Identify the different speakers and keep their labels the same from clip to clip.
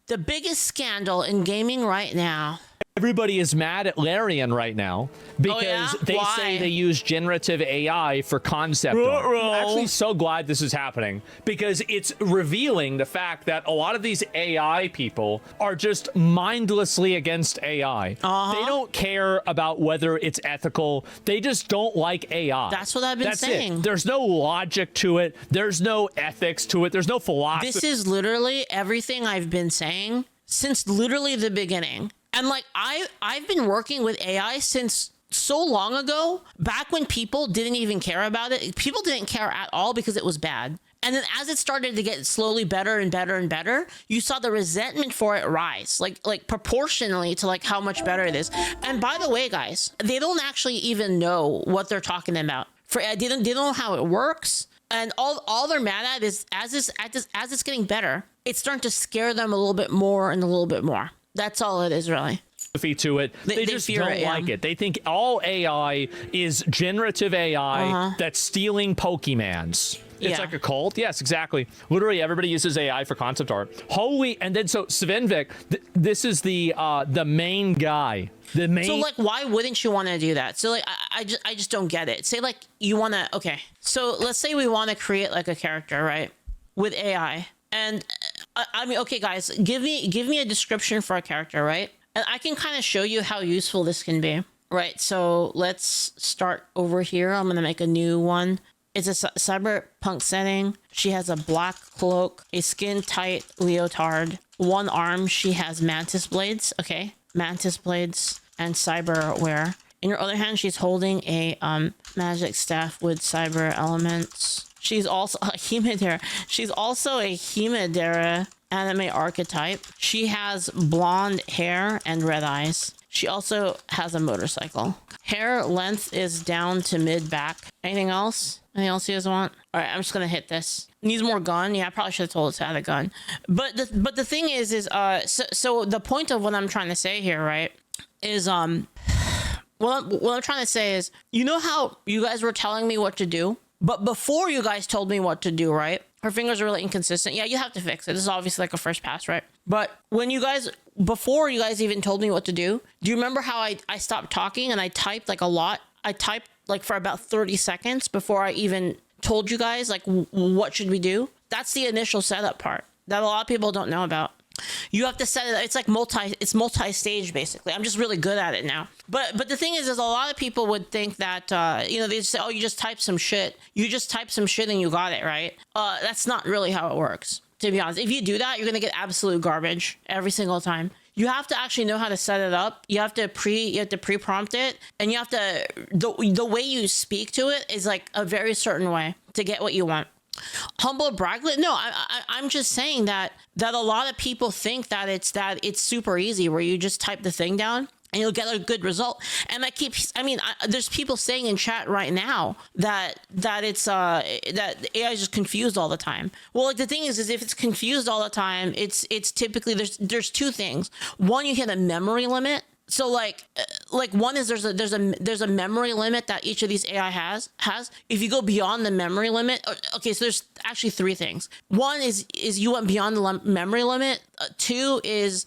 Speaker 1: The biggest scandal in gaming right now.
Speaker 2: Everybody is mad at Larian right now because they
Speaker 1: Why?
Speaker 2: say they use generative AI for concept art. I'm actually so glad this is happening because it's revealing the fact that a lot of these AI people are just mindlessly against AI. They don't care about whether it's ethical. They just don't like AI.
Speaker 1: That's what I've been saying.
Speaker 2: It. There's no logic to it. There's no ethics to it. There's no philosophy.
Speaker 1: This is literally everything I've been saying since literally the beginning. And like I've been working with AI since so long ago, back when people didn't even care about it. People didn't care at all because it was bad. And then as it started to get slowly better and better and better, you saw the resentment for it rise, like proportionally to like how much better it is. And by the way, guys, they don't actually even know what they're talking about. They don't know how it works. And all they're mad at is as it's getting better, it's starting to scare them a little bit more and a little bit more. That's all it is, really.
Speaker 2: To it. They just don't like it. They think all AI is generative AI that's stealing Pokemans. It's like a cult. Yes, exactly. Literally, everybody uses AI for concept art. Holy, and then so Swen Vincke, this is the main guy. The main.
Speaker 1: So like, why wouldn't you want to do that? So like, I just don't get it. Say like you want to. Okay, so let's say we want to create like a character, right, with AI. And I mean, okay, guys, give me a description for a character, right? And I can kind of show you how useful this can be, right? So let's start over here. I'm going to make a new one. It's a cyberpunk setting. She has a black cloak, a skin-tight leotard, one arm. She has mantis blades. Okay, mantis blades and cyber wear. In her other hand, she's holding a magic staff with cyber elements. She's also a Himedera. She's also a Himedera anime archetype. She has blonde hair and red eyes. She also has a motorcycle. Hair length is down to mid-back. Anything else? Anything else you guys want? All right, I'm just gonna hit this. Needs more gun. Yeah, I probably should have told it to add a gun. But the thing is so the point of what I'm trying to say here, right, is what I'm trying to say is, you know how you guys were telling me what to do? But before you guys told me what to do, right? Her fingers are really inconsistent. Yeah, you have to fix it. This is obviously like a first pass, right? But before you guys even told me what to do you remember how I stopped talking and I typed like a lot? I typed like for about 30 seconds before I even told you guys like what should we do? That's the initial setup part that a lot of people don't know about. You have to set it. It's like multi-stage basically. I'm just really good at it now. But the thing is a lot of people would think that they just say, oh, you just type some shit. You just type some shit and you got it, right? That's not really how it works, to be honest. If you do that, you're gonna get absolute garbage every single time. You have to actually know how to set it up. You have to pre-prompt it, and you have to the way you speak to it is like a very certain way to get what you want. Humble braglet? No, I'm just saying that a lot of people think that it's super easy where you just type the thing down and you'll get a good result. And there's people saying in chat right now that it's that AI is just confused all the time. Well, like the thing is if it's confused all the time, it's typically there's two things. One, you hit a memory limit. So like one is there's a memory limit that each of these AI has. If you go beyond the memory limit, okay, so there's actually three things. One is you went beyond the memory limit. Two is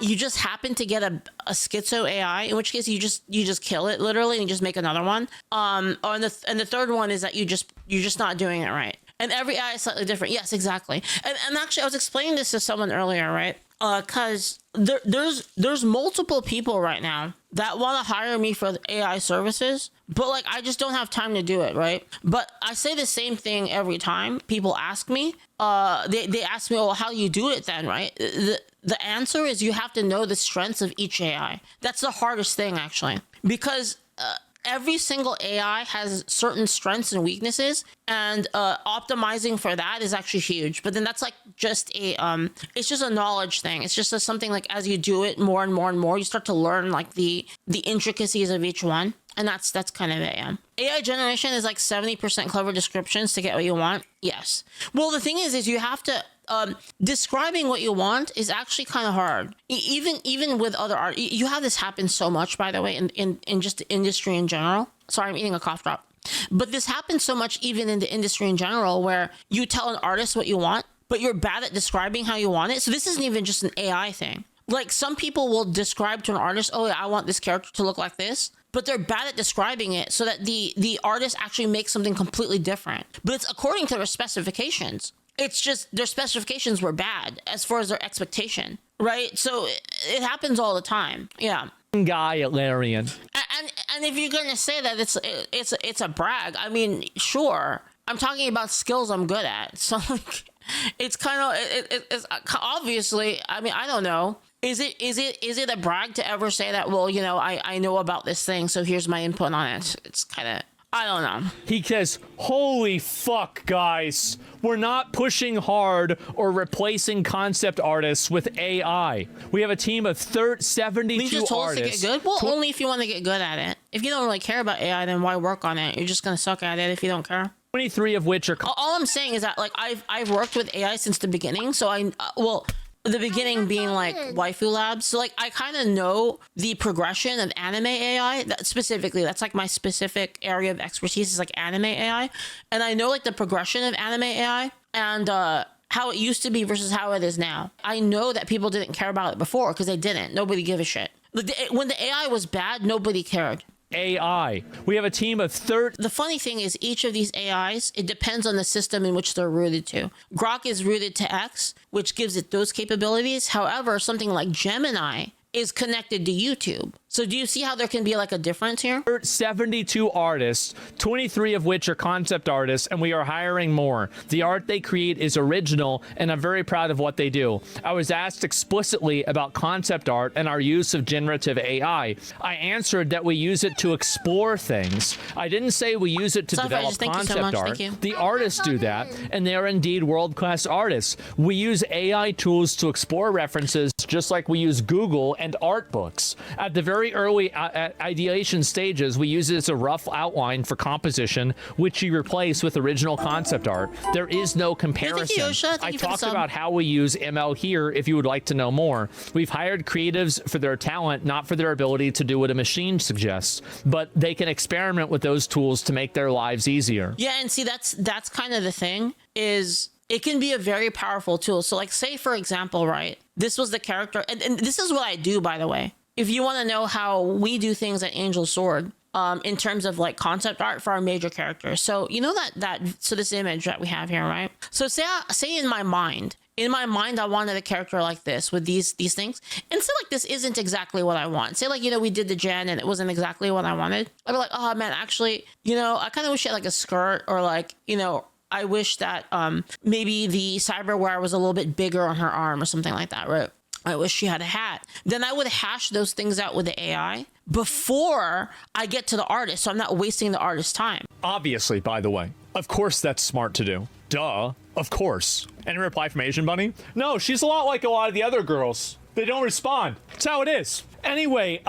Speaker 1: you just happen to get a schizo AI, in which case you just kill it literally and you just make another one. And the third one is that you're just not doing it right. And every AI is slightly different. Yes, exactly. And actually, I was explaining this to someone earlier, right? Because there's multiple people right now that want to hire me for AI services, but like I just don't have time to do it, right? But I say the same thing every time people ask me. They ask me, well, how do you do it then, right? The answer is you have to know the strengths of each AI. That's the hardest thing, actually, because every single AI has certain strengths and weaknesses, and optimizing for that is actually huge. But then that's like just it's just a knowledge thing. It's just something like as you do it more and more and more, you start to learn like the intricacies of each one. And that's kind of AI. AI generation is like 70% clever descriptions to get what you want. Yes. Well, the thing is you have to describing what you want is actually kind of hard. Even with other art, you have this happen so much, by the way, in just the industry in general. Sorry, I'm eating a cough drop. But this happens so much even in the industry in general, where you tell an artist what you want, but you're bad at describing how you want it. So this isn't even just an AI thing. Like some people will describe to an artist, oh yeah, I want this character to look like this, but they're bad at describing it so that the artist actually makes something completely different. But it's according to their specifications. It's just their specifications were bad as far as their expectation, right? So it happens all the time. Yeah.
Speaker 2: Guy at Larian.
Speaker 1: And if you're gonna say that it's a brag, I mean, sure. I'm talking about skills I'm good at. So like, it's kind of it's obviously. I mean, I don't know. Is it a brag to ever say that? Well, you know, I know about this thing, so here's my input on it. It's kind of, I don't know.
Speaker 2: He says, holy fuck, guys. We're not pushing hard or replacing concept artists with AI. We have a team of 72
Speaker 1: you just told
Speaker 2: artists.
Speaker 1: us to get good? Well, only if you want to get good at it. If you don't really care about AI, then why work on it? You're just going to suck at it if you don't care.
Speaker 2: 23 of which are...
Speaker 1: All I'm saying is that, like, I've worked with AI since the beginning, so the beginning being like waifu labs. So like I kind of know the progression of anime AI specifically. That's like my specific area of expertise is like anime AI. And I know like the progression of anime AI and how it used to be versus how it is now. I know that people didn't care about it before because they didn't. Nobody gave a shit. When the AI was bad, nobody cared.
Speaker 2: AI. We have a team of 30.
Speaker 1: The funny thing is each of these AIs, it depends on the system in which they're rooted to. Grok is rooted to X, which gives it those capabilities. However, something like Gemini is connected to YouTube. So do you see how there can be like a difference here?
Speaker 2: 72 artists, 23 of which are concept artists, and we are hiring more. The art they create is original, and I'm very proud of what they do. I was asked explicitly about concept art and our use of generative AI. I answered that we use it to explore things. I didn't say we use it to develop concept art. The artists do that, and they are indeed world-class artists. We use AI tools to explore references, just like we use Google and art books. At the very early ideation stages, we use it as a rough outline for composition, which you replace with original concept art. There is no comparison. I talked about how we use ML here if you would like to know more. We've hired creatives for their talent, not for their ability to do what a machine suggests, but they can experiment with those tools to make their lives easier.
Speaker 1: Yeah, and see, that's kind of the thing, is it can be a very powerful tool. So like, say for example, right, this was the character, and this is what I do, by the way. If you want to know how we do things at Angel Sword, in terms of like concept art for our major characters. So you know so this image that we have here, right? So say in my mind, I wanted a character like this with these things, and say like this isn't exactly what I want. Say like, you know, we did the gen and it wasn't exactly what I wanted. I'd be like, oh man, actually, you know, I kind of wish she had like a skirt, or like, you know, I wish that maybe the cyberware was a little bit bigger on her arm or something like that, right? I wish she had a hat. Then I would hash those things out with the AI before I get to the artist, so I'm not wasting the artist's time.
Speaker 2: Obviously, by the way. Of course that's smart to do. Duh. Of course. Any reply from Asian Bunny? No, she's a lot like a lot of the other girls. They don't respond. That's how it is. Anyway,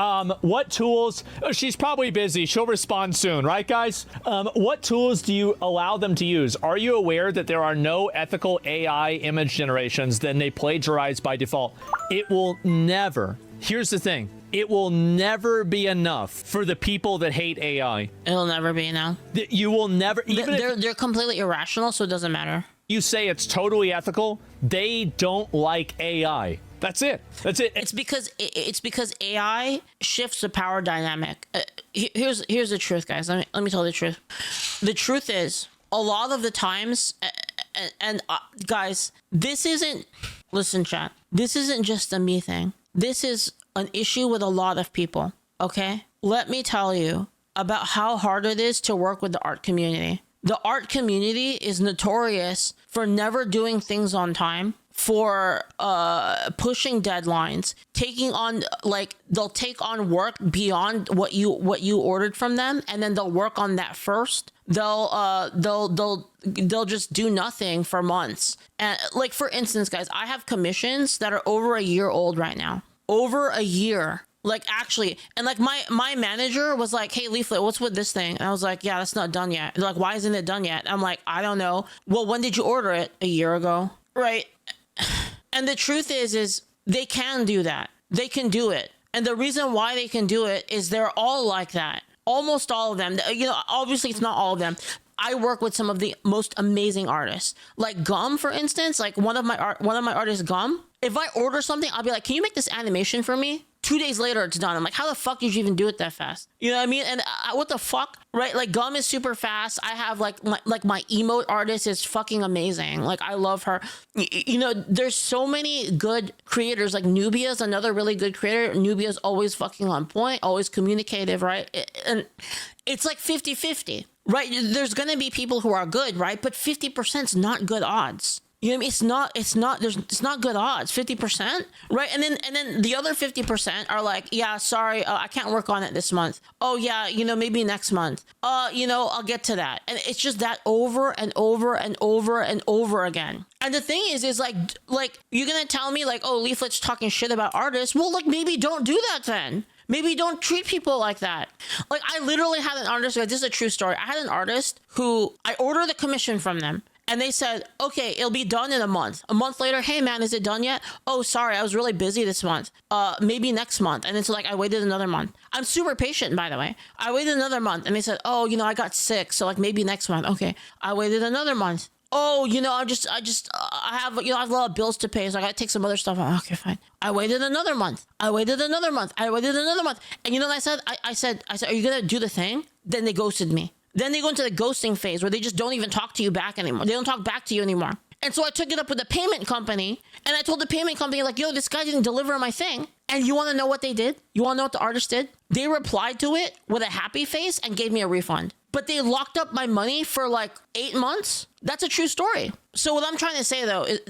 Speaker 2: what tools? Oh, she's probably busy. She'll respond soon, right, guys? What tools do you allow them to use? Are you aware that there are no ethical AI image generations? Then they plagiarize by default. It will never. Here's the thing. It will never be enough for the people that hate AI.
Speaker 1: It'll never be enough.
Speaker 2: You will never. Even
Speaker 1: they're completely irrational, so it doesn't matter.
Speaker 2: You say it's totally ethical. They don't like AI. That's it. That's it.
Speaker 1: It's because AI shifts the power dynamic. Here's the truth, guys. Let me tell the truth. The truth is, a lot of the times, guys, this isn't. Listen, chat. This isn't just a me thing. This is an issue with a lot of people. Okay, let me tell you about how hard it is to work with the art community. The art community is notorious for never doing things on time, for pushing deadlines, taking on, like, they'll take on work beyond what you ordered from them, and then they'll work on that first. They'll just do nothing for months. And like, for instance, guys, I have commissions that are over a year old right now. Over a year. Like, actually, and like my manager was like, hey, Leaflit, what's with this thing? And I was like, yeah, that's not done yet. They're like, why isn't it done yet? I'm like, I don't know. Well, when did you order it? A year ago. Right. And the truth is they can do that. They can do it. And the reason why they can do it is they're all like that. Almost all of them. You know, obviously it's not all of them. I work with some of the most amazing artists. Like Gum, for instance, like one of my artists, Gum. If I order something, I'll be like, can you make this animation for me? 2 days later, it's done. I'm like, how the fuck did you even do it that fast? You know what I mean? And what the fuck, right? Like Gum is super fast. I have my emote artist is fucking amazing. Like I love her. You know, there's so many good creators. Like Nubia's another really good creator. Nubia's always fucking on point, always communicative, right? And it's like 50-50, right? There's gonna be people who are good, right? But 50% is not good odds. You know what I mean? It's not good odds, 50%, right? And then the other 50% are like, yeah, sorry, I can't work on it this month. Oh yeah, you know, maybe next month. You know, I'll get to that. And it's just that over and over and over and over again. And the thing is like you're gonna tell me like, oh, Leaflit's talking shit about artists. Well, like maybe don't do that then. Maybe don't treat people like that. Like I literally had an artist, this is a true story. I had an artist who I ordered the commission from them. And they said, okay, it'll be done in a month. A month later, hey man, is it done yet? Oh, sorry, I was really busy this month. Maybe next month. And it's like, I waited another month. I'm super patient, by the way. I waited another month and they said, oh, you know, I got sick. So like maybe next month. Okay. I waited another month. Oh, you know, I have a lot of bills to pay. So I got to take some other stuff. Okay, fine. I waited another month. I waited another month. I waited another month. And you know what I said? I said, are you going to do the thing? Then they ghosted me. Then they go into the ghosting phase where they just don't even talk to you back anymore. They don't talk back to you anymore. And so I took it up with the payment company and I told the payment company like, yo, this guy didn't deliver my thing. And you want to know what they did? You want to know what the artist did? They replied to it with a happy face and gave me a refund. But they locked up my money for like 8 months. That's a true story. So what I'm trying to say though, is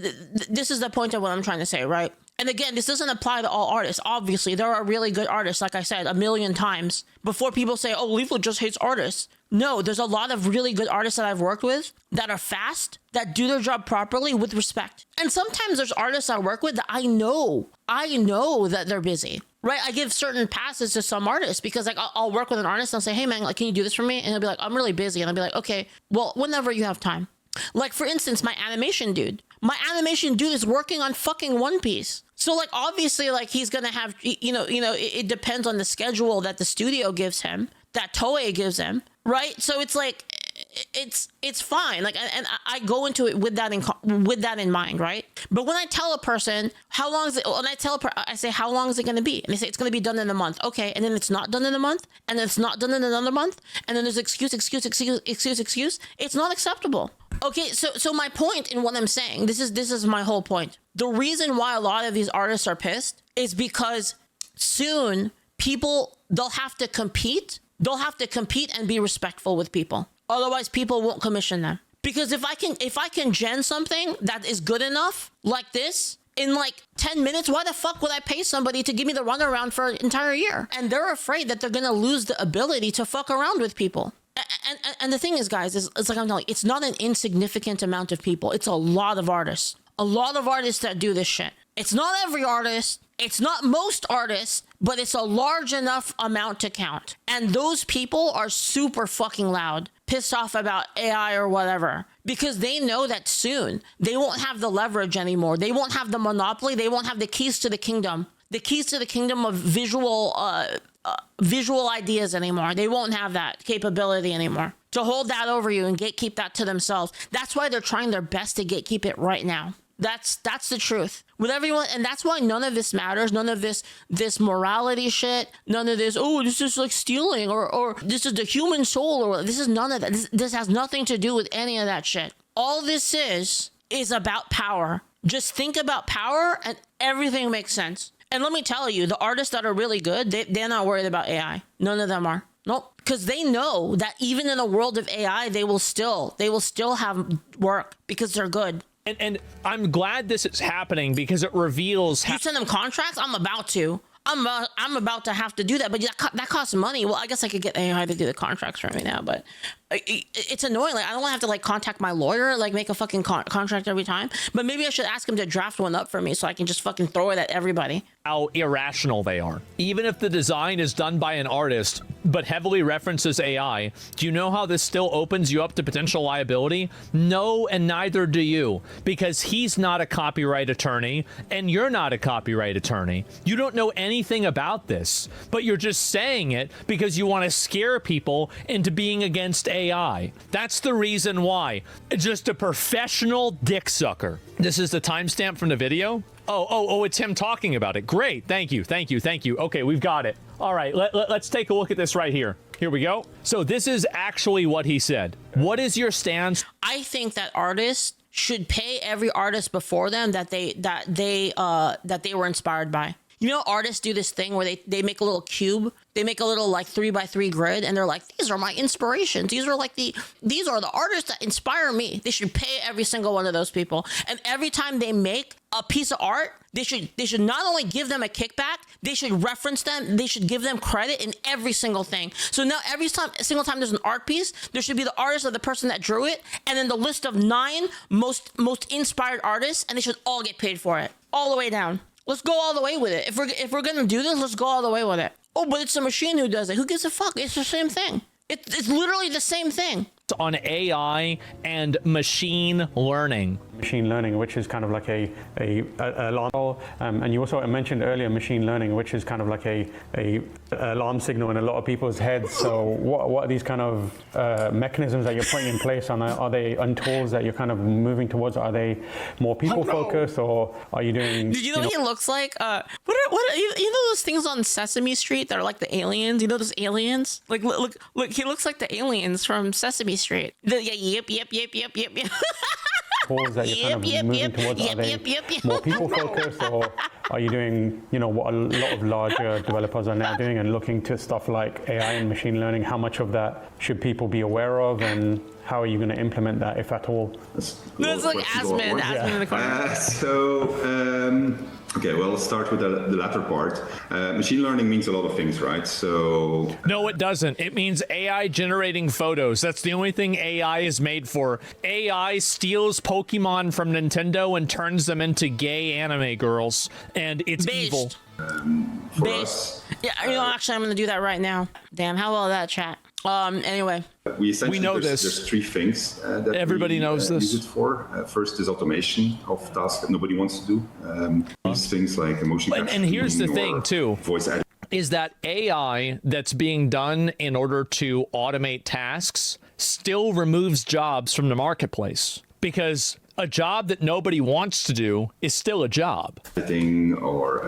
Speaker 1: this is the point of what I'm trying to say, right? And again, this doesn't apply to all artists. Obviously, there are really good artists, like I said, 1,000,000 times before people say, oh, Leaflit just hates artists. No, there's a lot of really good artists that I've worked with that are fast, that do their job properly with respect. And sometimes there's artists I work with that I know that they're busy, right? I give certain passes to some artists because like I'll work with an artist and I'll say, hey man, like, can you do this for me? And he'll be like, I'm really busy. And I'll be like, okay, well, whenever you have time. Like for instance, my animation dude is working on fucking One Piece. So like, obviously like he's going to have, it depends on the schedule that the studio gives him, that Toei gives him. Right. So it's like it's fine. Like, and I go into it with that in mind. Right. But when I tell a person how long is it, when I say, how long is it going to be? And they say it's going to be done in a month. OK. And then it's not done in a month. And then it's not done in another month. And then there's excuse. It's not acceptable. OK, so my point in what I'm saying, this is my whole point. The reason why a lot of these artists are pissed is because soon they'll have to compete. They'll have to compete and be respectful with people. Otherwise, people won't commission them. Because if I can gen something that is good enough like this in like 10 minutes, why the fuck would I pay somebody to give me the runaround for an entire year? And they're afraid that they're going to lose the ability to fuck around with people. And the thing is, guys, it's like I'm telling you, it's not an insignificant amount of people. It's a lot of artists. A lot of artists that do this shit. It's not every artist. It's not most artists, but it's a large enough amount to count. And those people are super fucking loud, pissed off about AI or whatever, because they know that soon they won't have the leverage anymore. They won't have the monopoly. They won't have the keys to the kingdom. The keys to the kingdom of visual ideas anymore. They won't have that capability anymore to hold that over you and gatekeep that to themselves. That's why they're trying their best to gatekeep it right now. That's the truth with everyone. And that's why none of this matters. None of this morality shit. None of this, oh, this is like stealing or this is the human soul or this is none of that. This has nothing to do with any of that shit. All this is about power. Just think about power and everything makes sense. And let me tell you, the artists that are really good, they're not worried about AI. None of them are. Nope. Because they know that even in a world of AI, they will still have work because they're good.
Speaker 2: And I'm glad this is happening because it reveals.
Speaker 1: You send them contracts? I'm about to. I'm about to have to do that, but that costs money. Well, I guess I could get AI to do the contracts for me now, but it's annoying. Like I don't want to have to like contact my lawyer, like make a fucking contract every time. But maybe I should ask him to draft one up for me so I can just fucking throw it at everybody.
Speaker 2: How irrational they are. Even if the design is done by an artist, but heavily references AI, do you know how this still opens you up to potential liability? No, and neither do you, because he's not a copyright attorney and you're not a copyright attorney. You don't know anything about this, but you're just saying it because you want to scare people into being against AI. AI. That's the reason why. Just a professional dick sucker. This is the timestamp from the video. Oh, it's him talking about it. Great. Thank you. Okay, we've got it. All right, let's take a look at this right here. Here we go. So this is actually what he said. What is your stance?
Speaker 1: I think that artists should pay every artist before them that they were inspired by. You know, artists do this thing where they make a little cube. They make a little like 3x3 grid, and they're like, these are my inspirations. These are the artists that inspire me. They should pay every single one of those people. And every time they make a piece of art, they should not only give them a kickback, they should reference them. They should give them credit in every single thing. So now every single time there's an art piece, there should be the artist or the person that drew it, and then the list of 9 most inspired artists, and they should all get paid for it, all the way down. Let's go all the way with it. If we're gonna do this, let's go all the way with it. Oh, but it's a machine who does it. Who gives a fuck? It's the same thing. It's literally the same thing.
Speaker 2: On AI and machine learning.
Speaker 3: Machine learning, which is kind of like a alarm, and you also mentioned earlier machine learning, which is kind of like a alarm signal in a lot of people's heads. So what are these kind of mechanisms that you're putting in place? Are they tools that you're kind of moving towards? Are they more people focused, or are you doing?
Speaker 1: Did you know what he looks like? What you know those things on Sesame Street that are like the aliens? You know those aliens? Like look, he looks like the aliens from Sesame Street. Yep.
Speaker 3: Tools that you're kind of moving towards, are they more people focused, or are you doing, what a lot of larger developers are now doing and looking to stuff like AI and machine learning? How much of that should people be aware of, and how are you going to implement that, if at all?
Speaker 1: It's like Asmon in the corner.
Speaker 4: Okay, well, let's start with the latter part. Machine learning means a lot of things, right? So
Speaker 2: no, it doesn't. It means AI generating photos. That's the only thing AI is made for. AI steals Pokemon from Nintendo and turns them into gay anime girls, and it's evil.
Speaker 4: Us,
Speaker 1: yeah, actually, I'm going to do that right now. Damn, how well that chat. Anyway,
Speaker 4: we
Speaker 2: know this.
Speaker 4: There's 3 things that
Speaker 2: everybody knows this.
Speaker 4: Use it for. First is automation of tasks that nobody wants to do. These things like emotion capture.
Speaker 2: And here's the thing too.
Speaker 4: Voice editing.
Speaker 2: Is that AI that's being done in order to automate tasks still removes jobs from the marketplace, because a job that nobody wants to do is still a job.
Speaker 4: Or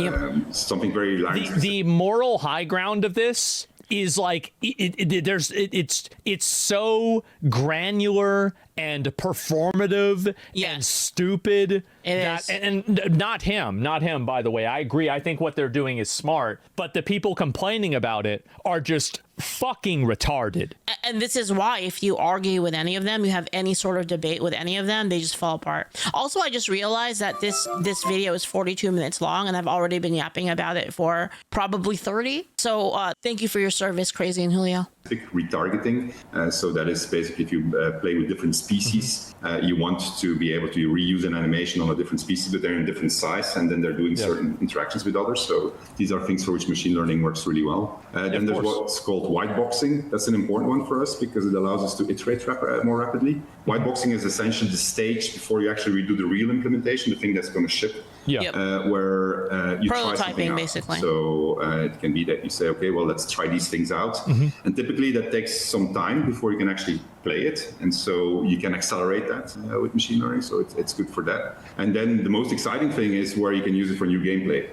Speaker 4: something very large.
Speaker 2: The moral high ground of this is like it's so granular and performative and stupid. And not him, by the way. I agree. I think what they're doing is smart, but the people complaining about it are just fucking retarded.
Speaker 1: And this is why if you argue with any of them, you have any sort of debate with any of them, they just fall apart. Also, I just realized that this video is 42 minutes long, and I've already been yapping about it for probably 30. So thank you for your service, Crazy and Julio.
Speaker 4: Retargeting. So that is basically if you play with different species, you want to be able to reuse an animation on a different species, but they're in different size, and then they're doing certain interactions with others. So these are things for which machine learning works really well. Then there's what's called whiteboxing. That's an important one for us because it allows us to iterate more rapidly. Whiteboxing is essentially the stage before you actually redo the real implementation, the thing that's going to ship. Where you try something out.
Speaker 1: Basically.
Speaker 4: So it can be that you say, okay, well, let's try these things out. And typically that takes some time before you can actually play it. And so you can accelerate that with machine learning. So it's good for that. And then the most exciting thing is where you can use it for new gameplay.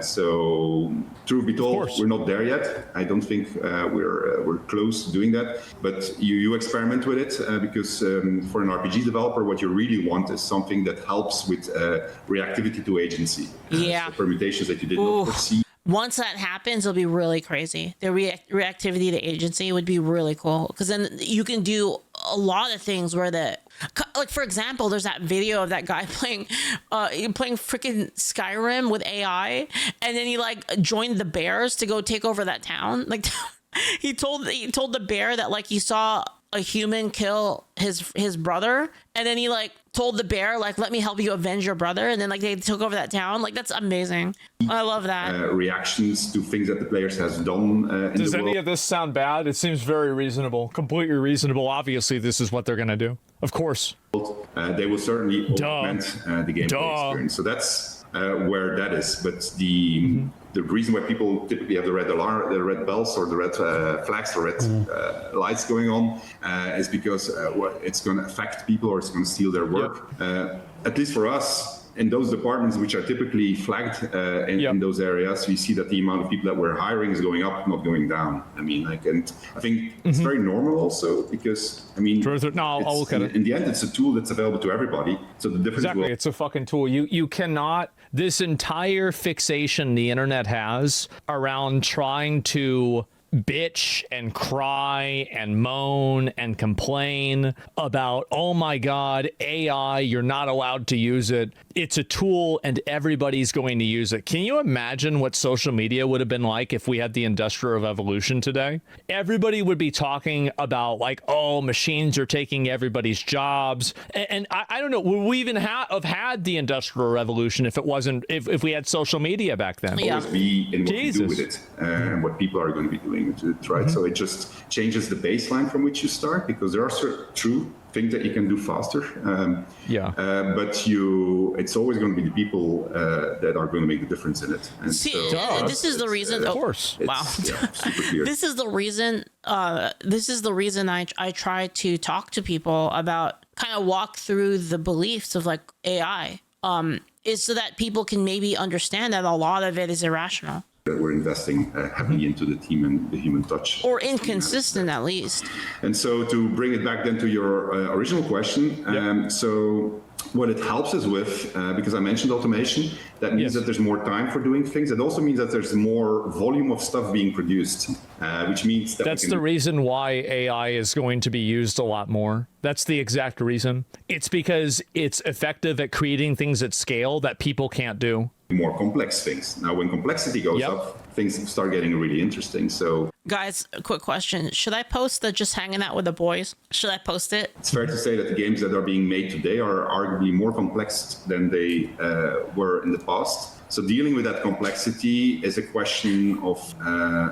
Speaker 4: So truth be told, we're not there yet. I don't think we're close to doing that. But you experiment with it because for an RPG developer, what you really want is something that helps with reactivity to agency. So permutations that you did not foresee.
Speaker 1: Once that happens, it'll be really crazy. The reactivity to agency would be really cool, because then you can do a lot of things where like, for example, there's that video of that guy playing freaking Skyrim with AI, and then he like joined the bears to go take over that town. Like he told the bear that like he saw a human kill his brother, and then he like told the bear like, let me help you avenge your brother, and then like they took over that town. Like, that's amazing. I love that. Reactions to things that the players has done.
Speaker 2: Does any of this sound bad? It seems very reasonable, completely reasonable. Obviously this is what they're gonna do, of course.
Speaker 4: They will certainly augment the gameplay experience. So that's where that is. But the reason why people typically have the red alarm, the red bells, or the red flags, the red lights going on, is because it's going to affect people or it's going to steal their work. At least for us, in those departments which are typically flagged in those areas, we see that the amount of people that we're hiring is going up, not going down. I mean, and I think it's very normal also because, I mean,
Speaker 2: I'll look at it.
Speaker 4: In the end, it's a tool that's available to everybody. So the difference
Speaker 2: it's a fucking tool. You cannot, this entire fixation the internet has around trying to bitch and cry and moan and complain about, oh my God, AI, you're not allowed to use it. It's a tool and everybody's going to use it. Can you imagine what social media would have been like if we had the Industrial Revolution today? Everybody would be talking about like, oh, machines are taking everybody's jobs. And I don't know, would we even have had the Industrial Revolution if it wasn't, if we had social media back then?
Speaker 4: Always be in what you do with it and what people are going to be doing with it, right? So it just changes the baseline from which you start, because there are certain true things that you can do faster. But it's always going to be the people that are going to make the difference in it. And
Speaker 1: this is the reason.
Speaker 2: Of course.
Speaker 1: Wow.
Speaker 4: Super clear.
Speaker 1: This is the reason. This is the reason I try to talk to people about, kind of walk through the beliefs of like AI. Is so that people can maybe understand that a lot of it is irrational.
Speaker 4: That we're investing heavily into the team and the human touch.
Speaker 1: Or inconsistent, at least.
Speaker 4: And so to bring it back then to your original question, so what it helps us with, because I mentioned automation, that means that there's more time for doing things. It also means that there's more volume of stuff being produced, which means that
Speaker 2: that's the reason why AI is going to be used a lot more. That's the exact reason. It's because it's effective at creating things at scale that people can't do.
Speaker 4: More complex things. Now, when complexity goes up, things start getting really interesting. So,
Speaker 1: guys, a quick question. Should I post the just hanging out with the boys? Should I post it?
Speaker 4: It's fair to say that the games that are being made today are arguably more complex than they were in the past. So dealing with that complexity is a question of,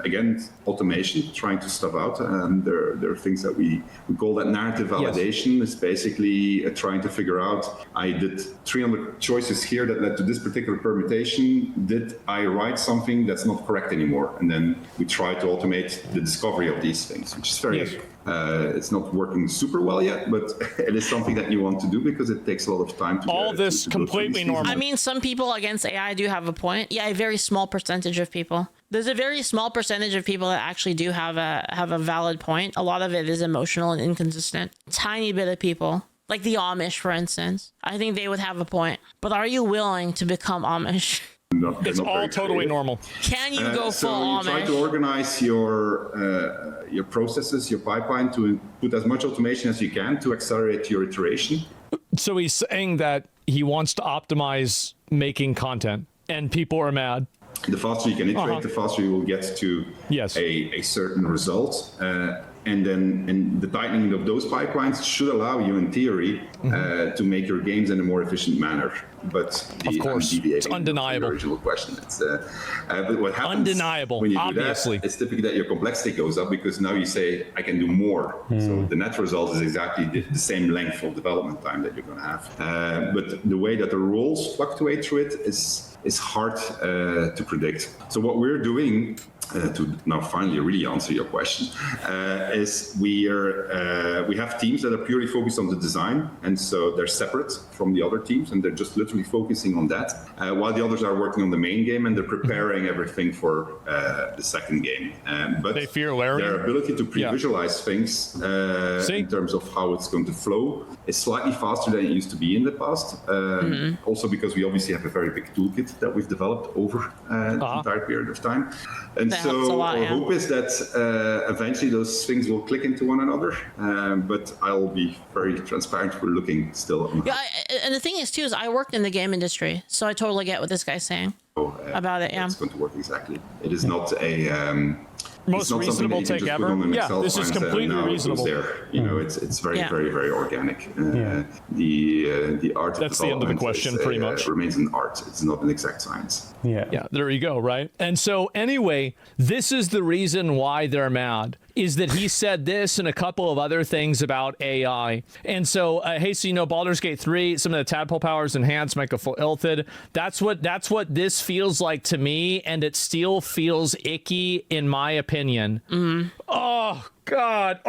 Speaker 4: again, automation, trying to stuff out. There are things that we call that narrative validation. It's basically trying to figure out, I did 300 choices here that led to this particular permutation. Did I write something that's not correct anymore? And then we try to automate the discovery of these things, which is very... it's not working super well yet, but it is something that you want to do because it takes a lot of time to
Speaker 2: all this completely normal.
Speaker 1: I mean, some people against AI do have a point. Yeah, a very small percentage of people. There's a very small percentage of people that actually do have a valid point. A lot of it is emotional and inconsistent. Tiny bit of people, like the Amish, for instance, I think they would have a point. But are you willing to become Amish?
Speaker 2: It's all totally normal.
Speaker 1: Can you go full Amish?
Speaker 4: So you try to organize your processes, your pipeline, to put as much automation as you can to accelerate your iteration.
Speaker 2: So he's saying that he wants to optimize making content, and people are mad.
Speaker 4: The faster you can iterate, the faster you will get to a certain result. And then the tightening of those pipelines should allow you, in theory, to make your games in a more efficient manner. But
Speaker 2: of course, it's undeniable.
Speaker 4: The original question. But what happens
Speaker 2: undeniable,
Speaker 4: when you do
Speaker 2: obviously.
Speaker 4: that, it's typically that your complexity goes up because now you say, I can do more. So the net result is exactly the same length of development time that you're going to have. But the way that the roles fluctuate through it is hard to predict. So what we're doing, to now finally really answer your question, is we have teams that are purely focused on the design, and so they're separate from the other teams, and they're just literally focusing on that, while the others are working on the main game and they're preparing everything for the second game. But
Speaker 2: they fear Larian.
Speaker 4: Their ability to pre-visualize things in terms of how it's going to flow is slightly faster than it used to be in the past. Also because we obviously have a very big toolkit that we've developed over the entire period of time. And so our hope is that eventually those things will click into one another. But I'll be very transparent. We're looking still.
Speaker 1: And the thing is, too, is I worked in the game industry, so I totally get what this guy's saying about it. Yeah,
Speaker 4: it's going to work exactly. It is not a
Speaker 2: most reasonable take ever. Yeah, this is completely reasonable.
Speaker 4: There, it's very, very, very organic. The art.
Speaker 2: That's the end of the question, pretty much.
Speaker 4: Remains an art. It's not an exact science.
Speaker 2: Yeah. There you go. Right. And so anyway, this is the reason why they're mad. is that he said this and a couple of other things about AI. And so, hey, so you know, Baldur's Gate 3, some of the tadpole powers enhanced, make a full ilthid. That's what this feels like to me, and it still feels icky in my opinion. Oh God,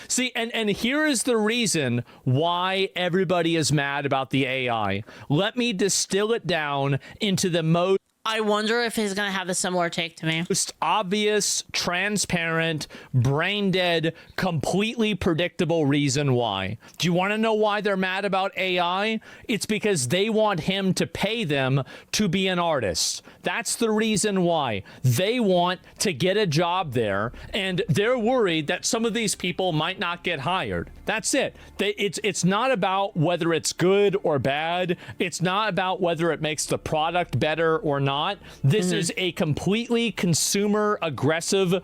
Speaker 2: see, and here is the reason why everybody is mad about the AI. Let me distill it down into the most.
Speaker 1: I wonder if he's going to have a similar take to me.
Speaker 2: Most obvious, transparent, brain dead, completely predictable reason why. Do you want to know why they're mad about AI? It's because they want him to pay them to be an artist. That's the reason why. They want to get a job there, and they're worried that some of these people might not get hired. That's it. It's not about whether it's good or bad. It's not about whether it makes the product better or not. This is a completely consumer aggressive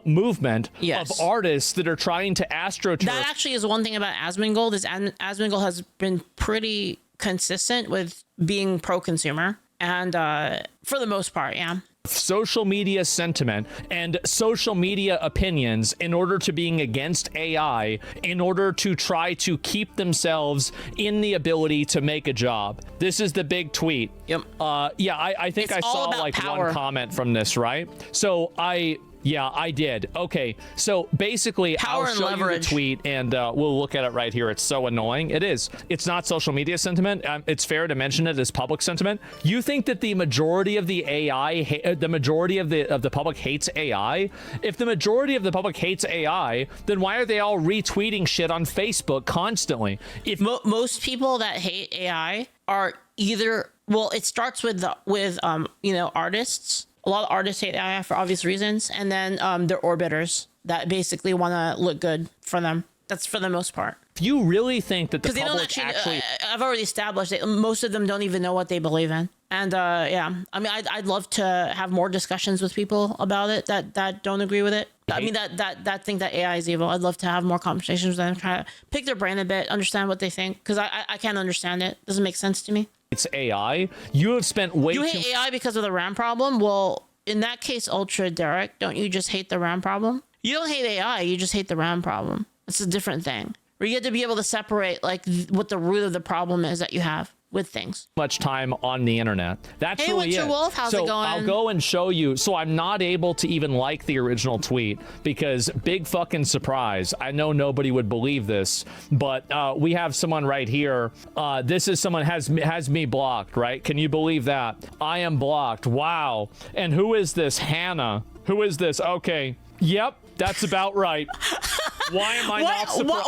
Speaker 2: movement of artists that are trying to astroturf.
Speaker 1: That actually is one thing about Asmongold, is Asmongold has been pretty consistent with being pro-consumer, and for the most part, yeah.
Speaker 2: Social media sentiment and social media opinions in order to being against AI, in order to try to keep themselves in the ability to make a job. This is the big tweet.
Speaker 1: Yep.
Speaker 2: Yeah, I think I saw like
Speaker 1: power.
Speaker 2: one comment from this, right? So yeah, I did. Okay, so basically,
Speaker 1: Power
Speaker 2: I'll
Speaker 1: and
Speaker 2: show
Speaker 1: leverage.
Speaker 2: you the tweet, and we'll look at it right here. It's so annoying. It is. It's not social media sentiment. It's fair to mention it as public sentiment. You think that the majority of the AI, the majority of the public hates AI? If the majority of the public hates AI, then why are they all retweeting shit on Facebook constantly? If
Speaker 1: Most people that hate AI are either, well, it starts with artists. A lot of artists hate AI for obvious reasons, and then they're orbiters that basically want to look good for them. That's for the most part.
Speaker 2: If you really think that the
Speaker 1: Because
Speaker 2: public
Speaker 1: they don't actually, I've already established that most of them don't even know what they believe in. And yeah, I mean, I'd love to have more discussions with people about it that don't agree with it. I mean, that think that AI is evil. I'd love to have more conversations with them, try to pick their brain a bit, understand what they think, because I can't understand it. Doesn't make sense to me.
Speaker 2: it's AI, you have spent way too...
Speaker 1: You hate AI because of the RAM problem? Well, in that case, Ultra Derek, don't you just hate the RAM problem? You don't hate AI, you just hate the RAM problem. It's a different thing. Where you get to be able to separate like what the root of the problem is that you have with things.
Speaker 2: Much time on the internet. That's
Speaker 1: hey,
Speaker 2: really
Speaker 1: Winter
Speaker 2: it.
Speaker 1: Wolf, how's
Speaker 2: so
Speaker 1: it going?
Speaker 2: I'll go and show you. So I'm not able to even like the original tweet because big fucking surprise. I know nobody would believe this, but we have someone right here. This is someone has me blocked, right? Can you believe that? I am blocked. Wow. And who is this? Hannah. Who is this? Okay. Yep, that's about right. Why am I not surprised?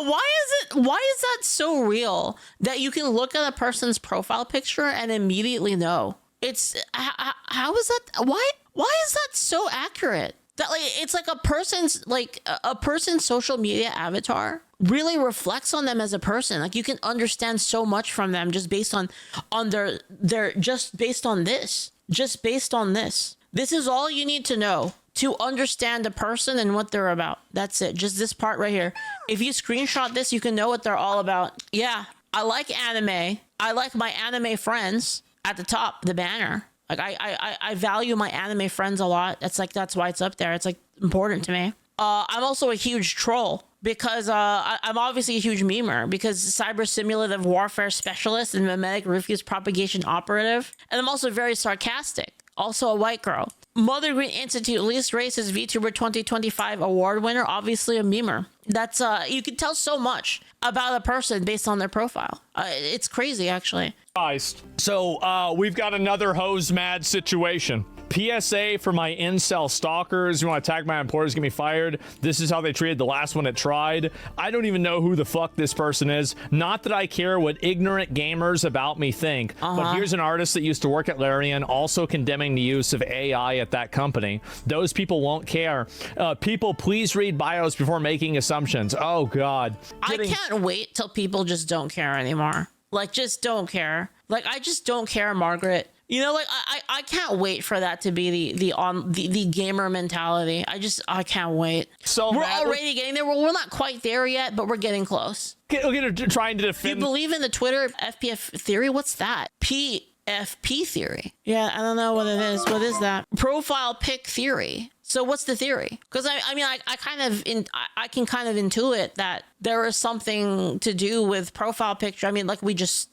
Speaker 1: Why is that so real that you can look at a person's profile picture and immediately know? It's how is that? Why is that so accurate? That like it's like a person's social media avatar really reflects on them as a person. Like you can understand so much from them just based on their just based on this. Just based on this. This is all you need to know to understand a person and what they're about. That's it. Just this part right here. If you screenshot this, you can know what they're all about. Yeah, I like anime. I like my anime friends at the top, the banner. Like I value my anime friends a lot. That's why it's up there. It's like important to me. I'm also a huge troll because I'm obviously a huge memer because cyber simulative warfare specialist and mimetic refuse propagation operative. And I'm also very sarcastic. Also a white girl. Mother Green Institute least racist VTuber 2025 award winner, obviously a memer. That's you can tell so much about a person based on their profile. It's crazy, actually.
Speaker 2: So we've got another hose mad situation. PSA for my incel stalkers. You want to tag my employers, get me fired. This is how they treated the last one that tried. I don't even know who the fuck this person is. Not that I care what ignorant gamers about me think, but here's an artist that used to work at Larian also condemning the use of AI at that company. Those people won't care. People, please read bios before making assumptions. Oh God.
Speaker 1: I can't wait till people just don't care anymore. Like, just don't care. Like, I just don't care, Margaret. You know, like I can't wait for that to be the gamer mentality. I can't wait. So we're already getting there. We're not quite there yet, but we're getting close.
Speaker 2: We're trying to defend.
Speaker 1: You believe in the Twitter FPF theory? What's that? PFP theory. Yeah, I don't know what it is. What is that? Profile pic theory. So what's the theory? Because I mean, I can kind of intuit that there is something to do with profile picture. I mean, like we just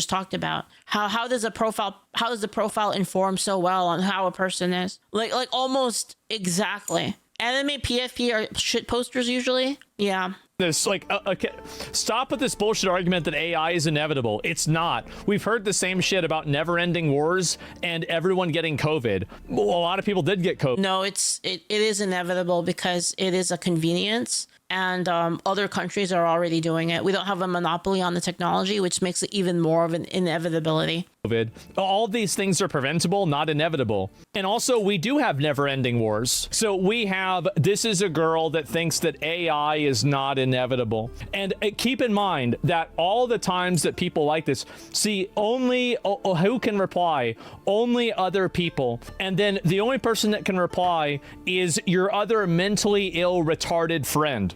Speaker 1: talked about, how does the profile inform so well on how a person is? Like almost exactly. Anime PFP are shit posters usually. Yeah.
Speaker 2: This okay, stop with this bullshit argument that AI is inevitable. It's not. We've heard the same shit about never-ending wars and everyone getting COVID. A lot of people did get COVID.
Speaker 1: No, it is inevitable because it is a convenience, and other countries are already doing it. We don't have a monopoly on the technology, which makes it even more of an inevitability.
Speaker 2: COVID. All these things are preventable, not inevitable. And also, we do have never-ending wars. So we have, this is a girl that thinks that AI is not inevitable. And keep in mind that all the times that people like this, see, only, who can reply? Only other people. And then the only person that can reply is your other mentally ill, retarded friend.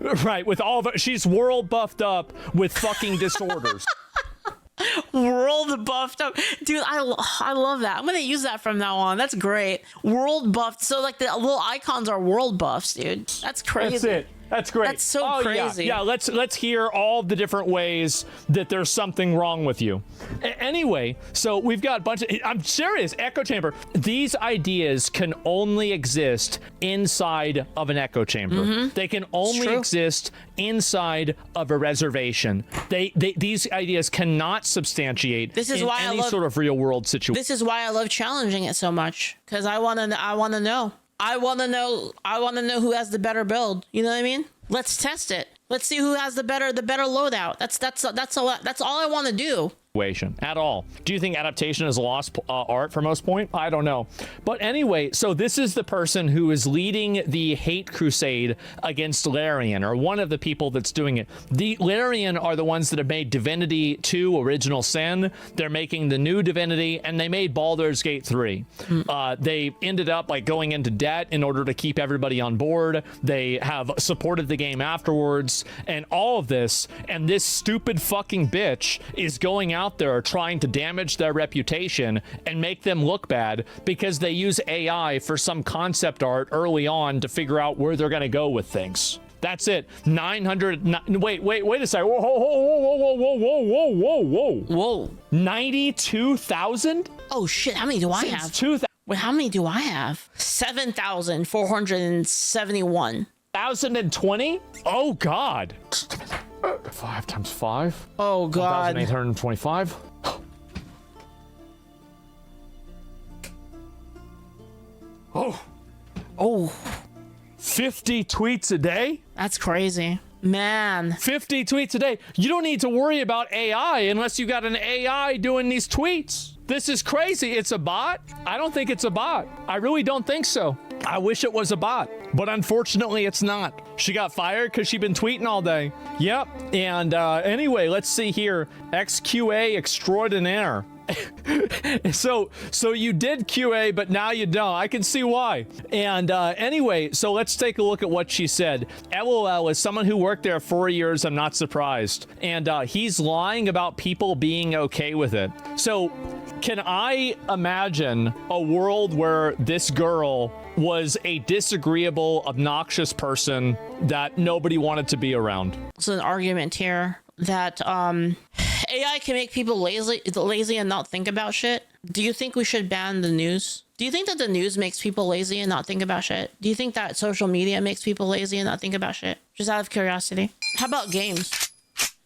Speaker 2: Right, with all of it. She's world buffed up with fucking disorders.
Speaker 1: World buffed up, dude. I love that. I'm gonna use that from now on. That's great. World buffed. So like the little icons are world buffs, dude. That's crazy.
Speaker 2: That's it. That's great.
Speaker 1: That's so crazy.
Speaker 2: Yeah, let's hear all the different ways that there's something wrong with you. Anyway, so we've got a bunch of, I'm serious, echo chamber. These ideas can only exist inside of an echo chamber. Mm-hmm. They can only exist inside of a reservation. These ideas cannot substantiate any sort of real world situation.
Speaker 1: This is why I love challenging it so much, because I want to know. I want to know who has the better build. You know what I mean? Let's test it. Let's see who has the better loadout. That's all I want to do.
Speaker 2: At all. Do you think adaptation is a lost art for most point? I don't know. But anyway, so this is the person who is leading the hate crusade against Larian, or one of the people that's doing it. The Larian are the ones that have made Divinity 2 Original Sin. They're making the new Divinity, and they made Baldur's Gate 3. They ended up like going into debt in order to keep everybody on board. They have supported the game afterwards, and all of this, and this stupid fucking bitch is going out there trying to damage their reputation and make them look bad because they use AI for some concept art early on to figure out where they're going to go with things. That's it. 900. Wait a second. Whoa. 92,000?
Speaker 1: Oh shit! How many do I have?
Speaker 2: 2,000.
Speaker 1: Wait, how many do I have? 7,471.
Speaker 2: 1,020? Oh God. 5 times 5.
Speaker 1: Oh God.
Speaker 2: 1,825. Oh. 50 tweets a day?
Speaker 1: That's crazy. Man.
Speaker 2: 50 tweets a day. You don't need to worry about AI unless you got an AI doing these tweets. This is crazy. It's a bot? I don't think it's a bot. I really don't think so. I wish it was a bot, but unfortunately it's not. She got fired because she'd been tweeting all day. Yep. And anyway, let's see here. XQA extraordinaire. So you did QA, but now you don't. I can see why. And anyway, so let's take a look at what she said. LOL, as someone who worked there 4 years, I'm not surprised. And he's lying about people being okay with it. So can I imagine a world where this girl was a disagreeable, obnoxious person that nobody wanted to be around?
Speaker 1: It's an argument here that AI can make people lazy and not think about shit. Do you think we should ban the news? Do you think that the news makes people lazy and not think about shit? Do you think that social media makes people lazy and not think about shit? Just out of curiosity. How about games?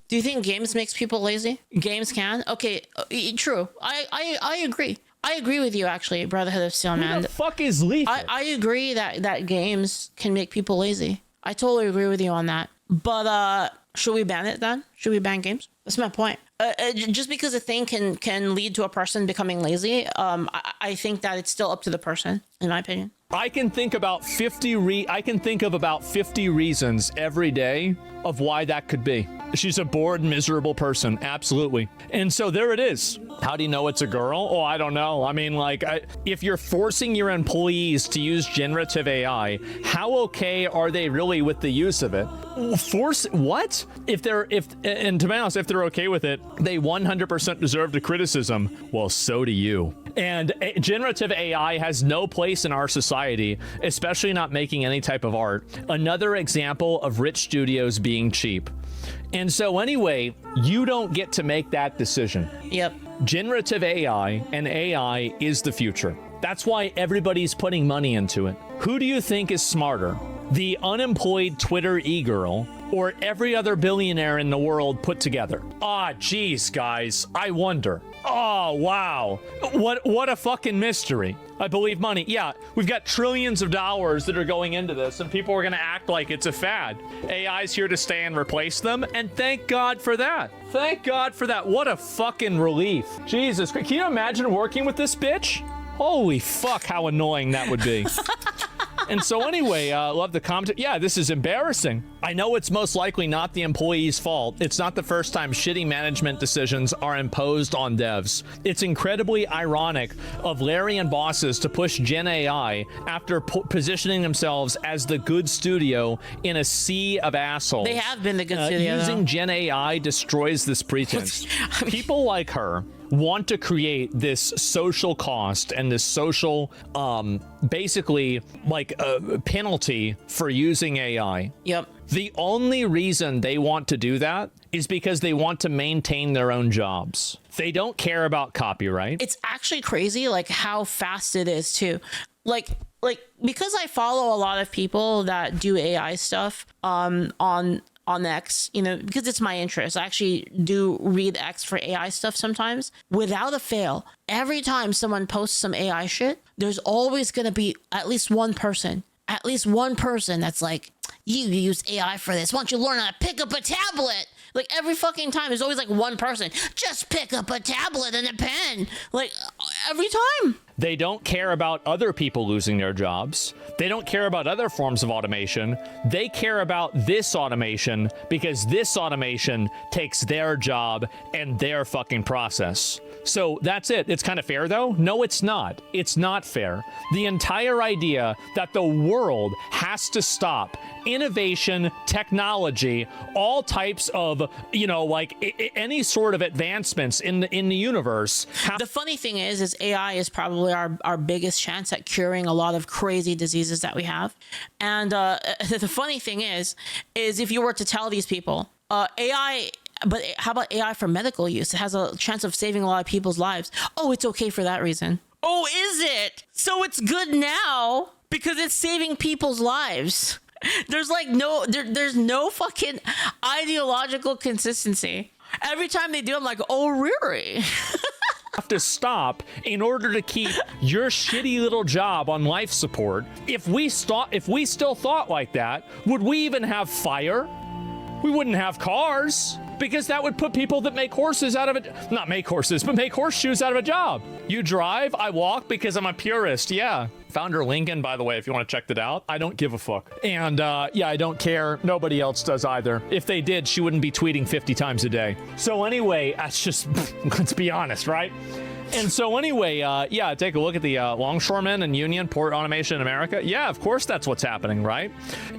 Speaker 1: Do you think games makes people lazy? Games can? Okay, true. I agree. I agree with you, actually, Brotherhood of Steel, man.
Speaker 2: Who the fuck is Leaflit?
Speaker 1: I agree that games can make people lazy. I totally agree with you on that. But should we ban it then? Should we ban games? That's my point. Just because a thing can lead to a person becoming lazy, I think that it's still up to the person, in my opinion.
Speaker 2: I can think about 50 reasons every day of why that could be. She's a bored, miserable person. Absolutely. And so there it is. How do you know it's a girl? Oh, I don't know. I mean, like, if you're forcing your employees to use generative AI, how okay are they really with the use of it? Force what? And to be honest, if they're okay with it, they 100% deserve the criticism. Well, so do you. And generative AI has no place in our society, especially not making any type of art. Another example of rich studios being cheap. And so anyway, you don't get to make that decision.
Speaker 1: Yep.
Speaker 2: Generative AI and AI is the future. That's why everybody's putting money into it. Who do you think is smarter? The unemployed Twitter e-girl or every other billionaire in the world put together? Ah, geez, guys, I wonder. Oh, wow. What a fucking mystery. I believe money. Yeah, we've got trillions of dollars that are going into this, and people are going to act like it's a fad. AI's here to stay and replace them, and thank God for that. Thank God for that. What a fucking relief. Jesus Christ. Can you imagine working with this bitch? Holy fuck, how annoying that would be. And so anyway, love the comment. Yeah, this is embarrassing. I know it's most likely not the employee's fault. It's not the first time shitty management decisions are imposed on devs. It's incredibly ironic of Larian bosses to push Gen AI after positioning themselves as the good studio in a sea of assholes.
Speaker 1: They have been the good studio.
Speaker 2: Using
Speaker 1: though.
Speaker 2: Gen AI destroys this pretense.
Speaker 1: I mean,
Speaker 2: people like her want to create this social cost and this social, basically like a penalty for using AI.
Speaker 1: Yep.
Speaker 2: The only reason they want to do that is because they want to maintain their own jobs. They don't care about copyright.
Speaker 1: It's actually crazy, like how fast it is too. Like because I follow a lot of people that do AI stuff on X, you know, because it's my interest. I actually do read X for AI stuff sometimes. Without a fail, every time someone posts some AI shit, there's always going to be at least one person that's like, you use AI for this. Why don't you learn how to pick up a tablet? Like every fucking time, there's always like one person. Just pick up a tablet and a pen. Like every time.
Speaker 2: They don't care about other people losing their jobs. They don't care about other forms of automation. They care about this automation because this automation takes their job and their fucking process. So that's it. It's kind of fair though? No, it's not. It's not fair. The entire idea that the world has to stop innovation, technology, all types of, you know, like any sort of advancements in the universe.
Speaker 1: The funny thing is AI is probably our biggest chance at curing a lot of crazy diseases that we have. And the funny thing is if you were to tell these people, AI, but how about AI for medical use? It has a chance of saving a lot of people's lives. Oh, it's okay for that reason. Oh, is it? So it's good now because it's saving people's lives. There's like there's no fucking ideological consistency. Every time they do, I'm like, oh, really?
Speaker 2: Have to stop in order to keep your shitty little job on life support. If we still thought like that, would we even have fire? We wouldn't have cars because that would put people that make horses out of it. Not make horses, but make horseshoes out of a job. You drive, I walk because I'm a purist. Yeah. Founder Lincoln, by the way, if you want to check that out, I don't give a fuck. And yeah, I don't care. Nobody else does either. If they did, she wouldn't be tweeting 50 times a day. So anyway, that's just, let's be honest, right? And so anyway, yeah, take a look at the longshoremen and union port automation in America. Yeah, of course that's what's happening, right?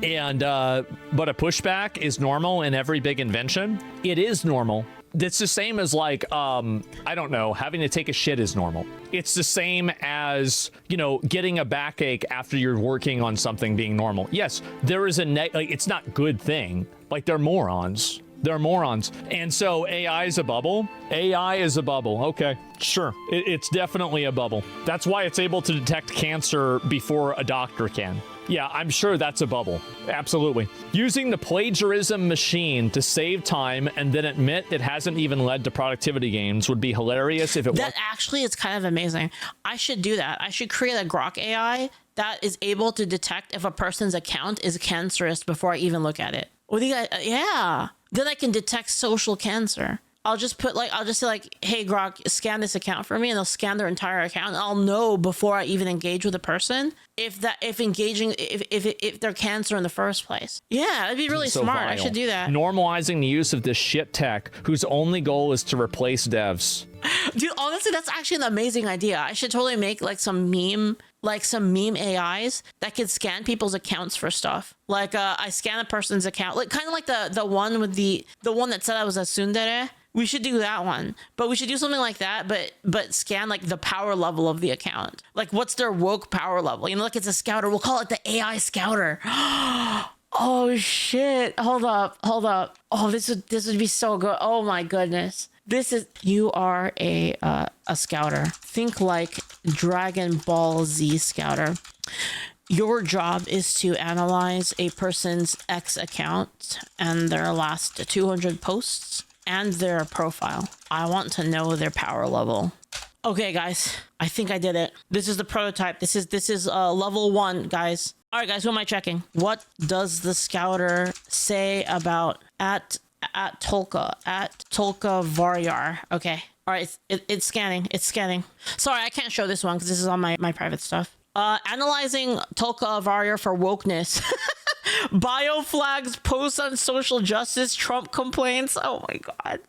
Speaker 2: And but a pushback is normal in every big invention. It is normal. It's the same as like, I don't know, having to take a shit is normal. It's the same as, you know, getting a backache after you're working on something being normal. Yes, there is like, it's not a good thing. Like they're morons. They're morons. And so AI is a bubble. AI is a bubble. Okay, sure. It's definitely a bubble. That's why it's able to detect cancer before a doctor can. Yeah, I'm sure that's a bubble. Absolutely. Using the plagiarism machine to save time and then admit it hasn't even led to productivity gains would be hilarious if it was.
Speaker 1: That actually is kind of amazing. I should do that. I should create a Grok AI that is able to detect if a person's account is cancerous before I even look at it. What do you guys? Yeah. Then I can detect social cancer. I'll just say like, hey, Grok, scan this account for me, and they'll scan their entire account. And I'll know before I even engage with a person if they're cancer in the first place. Yeah, that'd be really smart. Vile. I should do that.
Speaker 2: Normalizing the use of this shit tech whose only goal is to replace devs.
Speaker 1: Dude, honestly, that's actually an amazing idea. I should totally make like some meme AIs that could scan people's accounts for stuff. Like I scan a person's account, like kind of like the one with the one that said I was a tsundere. We should do that one, but we should do something like that, but scan like the power level of the account. Like, what's their woke power level? You know, like it's a scouter. We'll call it the AI scouter. Oh shit! Hold up. Oh, this would be so good. Oh my goodness. You are a scouter. Think like Dragon Ball Z scouter. Your job is to analyze a person's X account and their last 200 posts and their profile. I want to know their power level. Okay, guys, I think I did it. This is the prototype. This is level 1, guys. All right, guys, who am I checking? What does the scouter say about at Tolka Varyar? Okay. All right, it's scanning. It's scanning. Sorry, I can't show this one because this is on my private stuff. Analyzing Tolka Varyar for wokeness. Bio flags, posts on social justice, Trump complaints. Oh my god.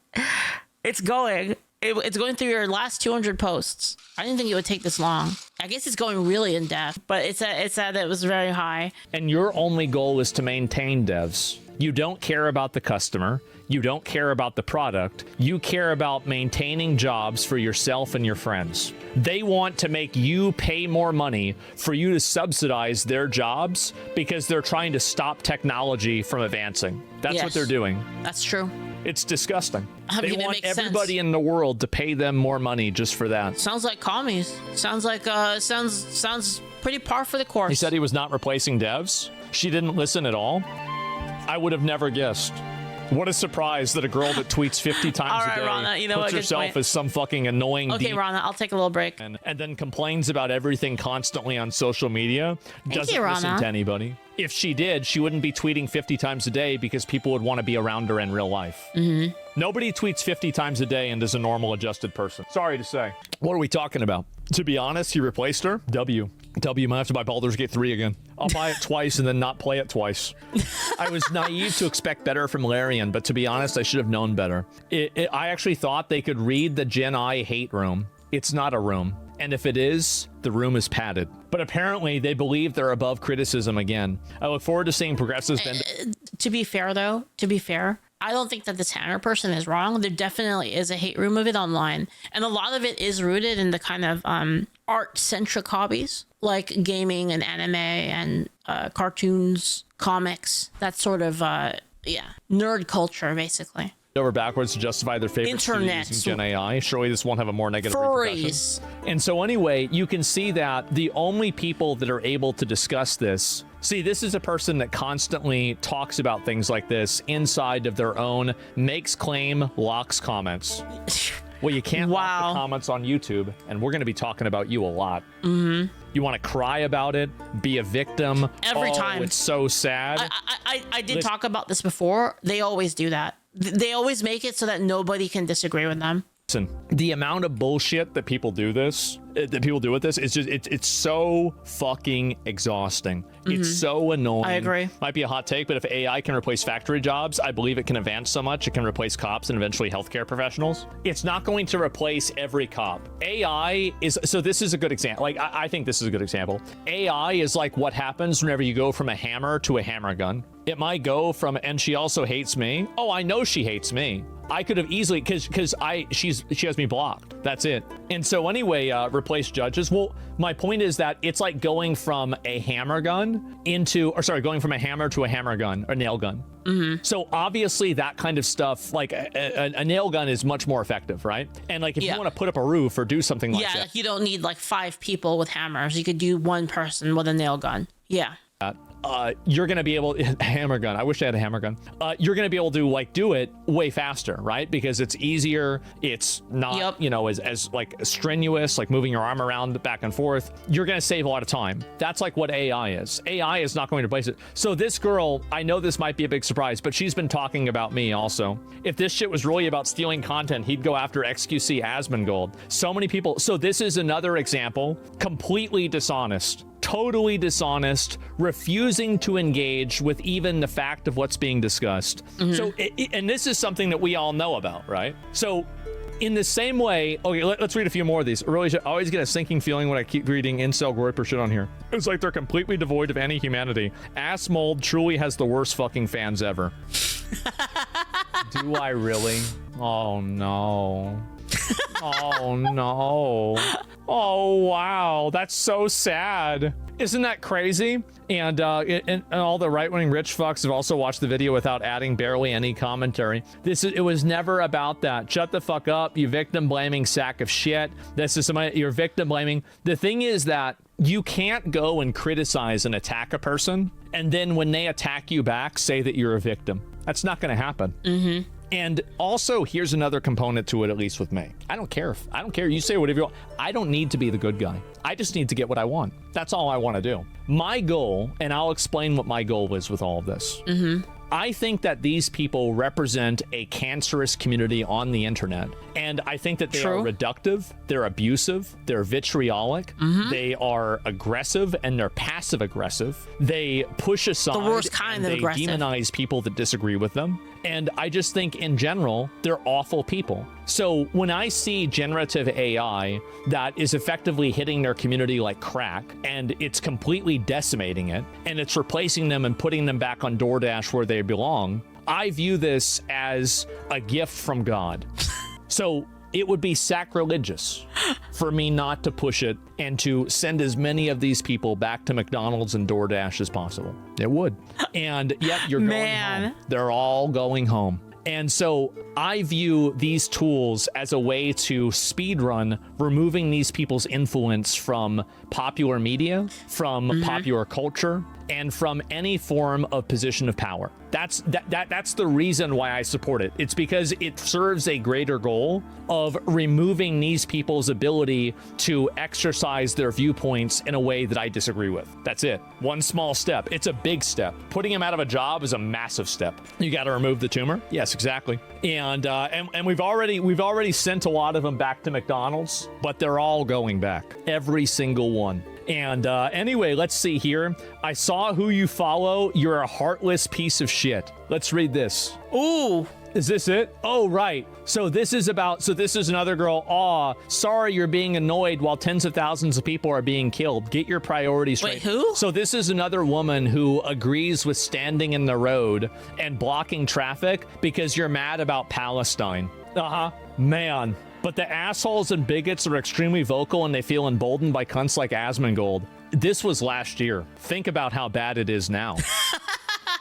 Speaker 1: It's going. It's going through your last 200 posts. I didn't think it would take this long. I guess it's going really in depth, but it said it was very high.
Speaker 2: And your only goal is to maintain devs. You don't care about the customer. You don't care about the product. You care about maintaining jobs for yourself and your friends. They want to make you pay more money for you to subsidize their jobs because they're trying to stop technology from advancing. That's what they're doing.
Speaker 1: That's true.
Speaker 2: It's disgusting.
Speaker 1: They
Speaker 2: want everybody in the world to pay them more money just for that.
Speaker 1: Sounds like commies. Sounds like sounds pretty par for the course.
Speaker 2: He said he was not replacing devs. She didn't listen at all. I would have never guessed. What a surprise that a girl that tweets 50 times a day
Speaker 1: Rana, you know
Speaker 2: puts herself as some fucking annoying
Speaker 1: Okay, Rana, I'll take a little break.
Speaker 2: And then complains about everything constantly on social media. Doesn't listen to anybody. If she did, she wouldn't be tweeting 50 times a day because people would want to be around her in real life. Mm-hmm. Nobody tweets 50 times a day and is a normal adjusted person. Sorry to say. What are we talking about? To be honest, he replaced her. W, might have to buy Baldur's Gate 3 again. I'll buy it twice and then not play it twice. I was naive to expect better from Larian, but to be honest, I should have known better. I actually thought they could read the Gen I hate room. It's not a room. And if it is, the room is padded. But apparently they believe they're above criticism again. I look forward to seeing progressives bend.
Speaker 1: To be fair, I don't think that this Tanner person is wrong. There definitely is a hate room of it online. And a lot of it is rooted in the kind of art-centric hobbies, like gaming and anime and cartoons, comics, that sort of, nerd culture, basically.
Speaker 2: Over backwards to justify their favorite
Speaker 1: internet
Speaker 2: using Gen AI. Surely this won't have a more negative repercussion. And so anyway, you can see that the only people that are able to discuss this. See, this is a person that constantly talks about things like this inside of their own makes claim, locks comments. Well, you can't lock the comments on YouTube, and we're going to be talking about you a lot. Mm-hmm. You want to cry about it, be a victim.
Speaker 1: Every time.
Speaker 2: It's so sad.
Speaker 1: I did talk about this before. They always do that. They always make it so that nobody can disagree with them.
Speaker 2: Listen, the amount of bullshit that people do with this is just it's so fucking exhausting. Mm-hmm. It's so annoying.
Speaker 1: I agree.
Speaker 2: Might be a hot take, but if AI can replace factory jobs, I believe it can advance so much it can replace cops and eventually healthcare professionals. It's not going to replace every cop. AI is, so this is a good example. Like I think this is a good example. AI is like what happens whenever you go from a hammer to a hammer gun. It might go from, and she also hates me. Oh, I know she hates me. I could have easily, because she has me blocked. That's it. And so anyway, replace judges. Well, my point is that it's like going from a hammer gun going from a hammer to a hammer gun or nail gun. Mm-hmm. So obviously that kind of stuff, like a nail gun is much more effective, right? And like if you want to put up a roof or do something like that.
Speaker 1: Yeah, like you don't need like 5 people with hammers. You could do one person with a nail gun. Yeah.
Speaker 2: You're going to be able hammer gun. I wish I had a hammer gun. You're going to be able to do it way faster, right? Because it's easier. It's not, as like strenuous, like moving your arm around back and forth. You're going to save a lot of time. That's like what AI is. AI is not going to replace it. So this girl, I know this might be a big surprise, but she's been talking about me also. If this shit was really about stealing content, he'd go after XQC Asmongold. So many people. So this is another example, completely dishonest. Totally dishonest, refusing to engage with even the fact of what's being discussed. Mm-hmm. So, and this is something that we all know about, right? So, in the same way, okay, let's read a few more of these. I always get a sinking feeling when I keep reading incel groiper shit on here. It's like they're completely devoid of any humanity. Asmongold truly has the worst fucking fans ever. Do I really? Oh no. Oh no. Oh wow, that's so sad. Isn't that crazy? And all the right-wing rich fucks have also watched the video without adding barely any commentary. It was never about that. Shut the fuck up, you victim-blaming sack of shit. This is you're victim-blaming. The thing is that you can't go and criticize and attack a person, and then when they attack you back, say that you're a victim. That's not going to happen. Mm-hmm. And also, here's another component to it, at least with me. I don't care. You say whatever you want. I don't need to be the good guy. I just need to get what I want. That's all I want to do. My goal, and I'll explain what my goal is with all of this. Mm-hmm. I think that these people represent a cancerous community on the internet. And I think that they are reductive, they're abusive, they're vitriolic, they are aggressive, and they're passive aggressive. They push aside
Speaker 1: the worst kind of
Speaker 2: they
Speaker 1: aggressive.
Speaker 2: demonize people that disagree with them. And I just think in general, they're awful people. So when I see generative AI that is effectively hitting their community like crack, and it's completely decimating it, and it's replacing them and putting them back on DoorDash where they belong, I view this as a gift from God. So it would be sacrilegious for me not to push it and to send as many of these people back to McDonald's and DoorDash as possible. It would. And yet you're going home. They're all going home. And so I view these tools as a way to speedrun removing these people's influence from popular media, from popular culture, and from any form of position of power. That's the reason why I support it. It's because it serves a greater goal of removing these people's ability to exercise their viewpoints in a way that I disagree with. That's it. One small step. It's a big step. Putting him out of a job is a massive step. You got to remove the tumor. Yes, exactly. And we've already sent a lot of them back to McDonald's, but they're all going back. Every single one. And anyway, let's see here. I saw who you follow. You're a heartless piece of shit. Let's read this.
Speaker 1: Ooh.
Speaker 2: Is this it? Oh, right. So this is another girl. Aw, sorry you're being annoyed while tens of thousands of people are being killed. Get your priorities straight.
Speaker 1: Wait, who?
Speaker 2: So this is another woman who agrees with standing in the road and blocking traffic because you're mad about Palestine. Uh-huh. Man. But the assholes and bigots are extremely vocal and they feel emboldened by cunts like Asmongold. This was last year. Think about how bad it is now.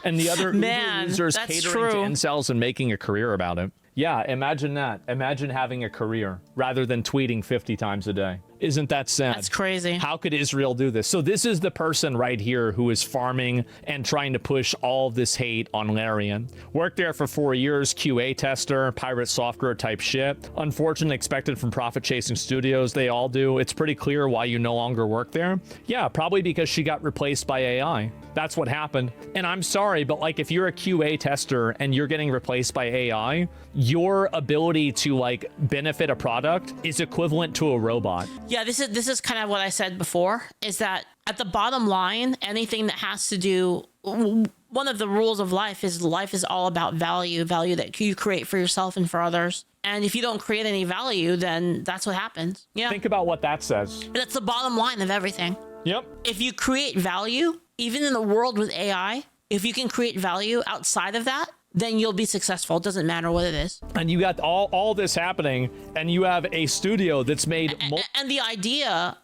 Speaker 2: And the other Uber users catering to incels and making a career about it. Yeah, imagine that. Imagine having a career rather than tweeting 50 times a day. Isn't that sad?
Speaker 1: That's crazy.
Speaker 2: How could Israel do this? So this is the person right here who is farming and trying to push all of this hate on Larian. Worked there for 4 years, QA tester, pirate software type shit. Unfortunately expected from profit-chasing studios. They all do. It's pretty clear why you no longer work there. Yeah, probably because she got replaced by AI. That's what happened. And I'm sorry, but like if you're a QA tester and you're getting replaced by AI, your ability to like benefit a product is equivalent to a robot.
Speaker 1: Yeah, this is kind of what I said before, is that at the bottom line, anything that has to do, one of the rules of life is all about value that you create for yourself and for others. And if you don't create any value, then that's what happens. Yeah.
Speaker 2: Think about what that says.
Speaker 1: That's the bottom line of everything.
Speaker 2: Yep.
Speaker 1: If you create value, even in the world with AI, if you can create value outside of that, then you'll be successful. It doesn't matter what it is.
Speaker 2: And you got all this happening, and you have a studio that's made...
Speaker 1: And the idea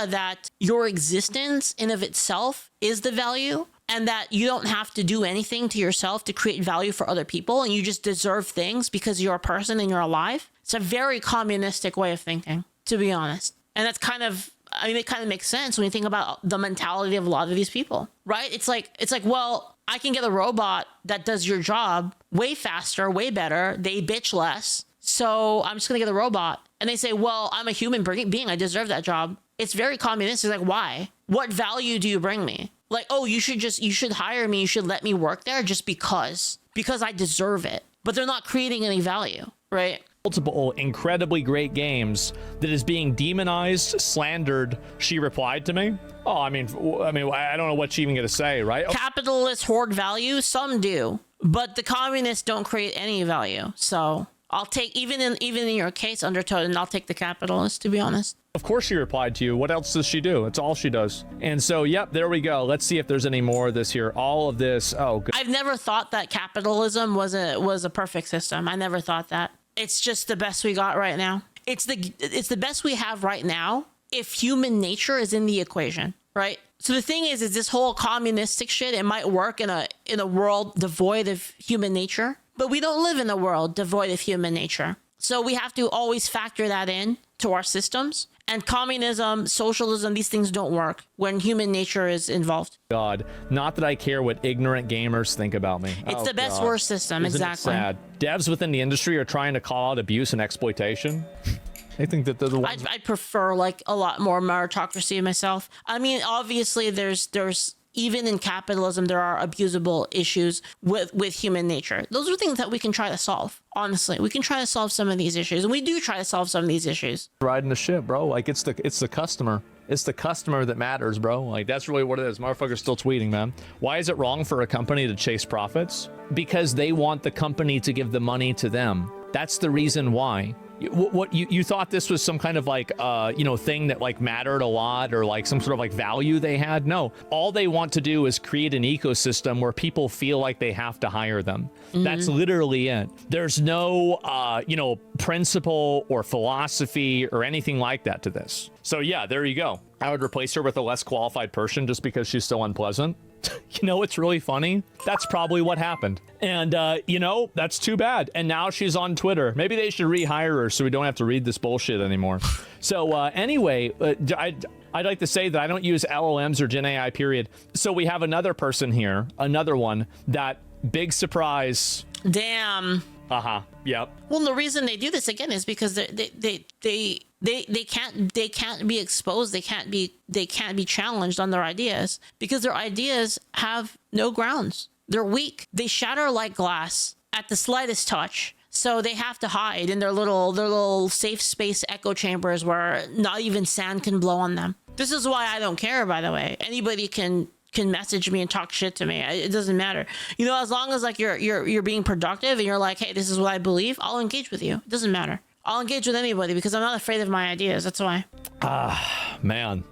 Speaker 1: that your existence in of itself is the value, and that you don't have to do anything to yourself to create value for other people, and you just deserve things because you're a person and you're alive. It's a very communistic way of thinking, to be honest. And that's kind of... I mean, it kind of makes sense when you think about the mentality of a lot of these people, right? It's like, well, I can get a robot that does your job way faster, way better. They bitch less. So I'm just going to get a robot. And they say, well, I'm a human being. I deserve that job. It's very communistic. Like, why? What value do you bring me? Like, oh, you should hire me. You should let me work there just because I deserve it. But they're not creating any value, right?
Speaker 2: Multiple incredibly great games that is being demonized, slandered. She replied to me. Oh, I mean, I don't know what she's even gonna say, right?
Speaker 1: Capitalists hoard value. Some do, but the communists don't create any value. So I'll take, even in your case, Undertow, and I'll take the capitalist, to be honest.
Speaker 2: Of course she replied to you. What else does she do? It's all she does. And so, yep, there we go. Let's see if there's any more of this here. All of this. Oh, good.
Speaker 1: I've never thought that capitalism was a perfect system. I never thought that. It's just the best we got right now. It's the best we have right now if human nature is in the equation, right? So the thing is this whole communistic shit, it might work in a world devoid of human nature, but we don't live in a world devoid of human nature. So we have to always factor that in to our systems. And communism, socialism, these things don't work when human nature is involved.
Speaker 2: God, not that I care what ignorant gamers think about me.
Speaker 1: It's the best worst system.
Speaker 2: Isn't
Speaker 1: exactly.
Speaker 2: It sad? Devs within the industry are trying to call out abuse and exploitation. I think that they're the ones.
Speaker 1: I prefer like a lot more meritocracy myself. I mean, obviously, there's even in capitalism, there are abusable issues with human nature. Those are things that we can try to solve. Honestly, we can try to solve some of these issues, and we do try to solve some of these issues.
Speaker 2: Riding the ship, bro. Like it's the customer. It's the customer that matters, bro. Like that's really what it is. Motherfucker's still tweeting, man. Why is it wrong for a company to chase profits? Because they want the company to give the money to them. That's the reason why. What you thought this was some kind of like thing that like mattered a lot or like some sort of like value they had? No, all they want to do is create an ecosystem where people feel like they have to hire them. That's literally it. There's no principle or philosophy or anything like that to this. So yeah, there you go. I would replace her with a less qualified person just because she's so unpleasant. You know what's really funny? That's probably what happened. And, that's too bad. And now she's on Twitter. Maybe they should rehire her so we don't have to read this bullshit anymore. So anyway, I'd like to say that I don't use LLMs or Gen AI, period. So we have another person here, another one, that big surprise.
Speaker 1: Damn.
Speaker 2: Yep.
Speaker 1: Well, the reason they do this again is because they can't be exposed. They can't be challenged on their ideas because their ideas have no grounds. They're weak. They shatter like glass at the slightest touch. So they have to hide in their little safe space echo chambers where not even sand can blow on them. This is why I don't care, by the way. Anybody can message me and talk shit to me. It doesn't matter. As long as like you're being productive and you're like, hey, this is what I believe, I'll engage with you. It doesn't matter. I'll engage with anybody because I'm not afraid of my ideas. That's why.
Speaker 2: Man.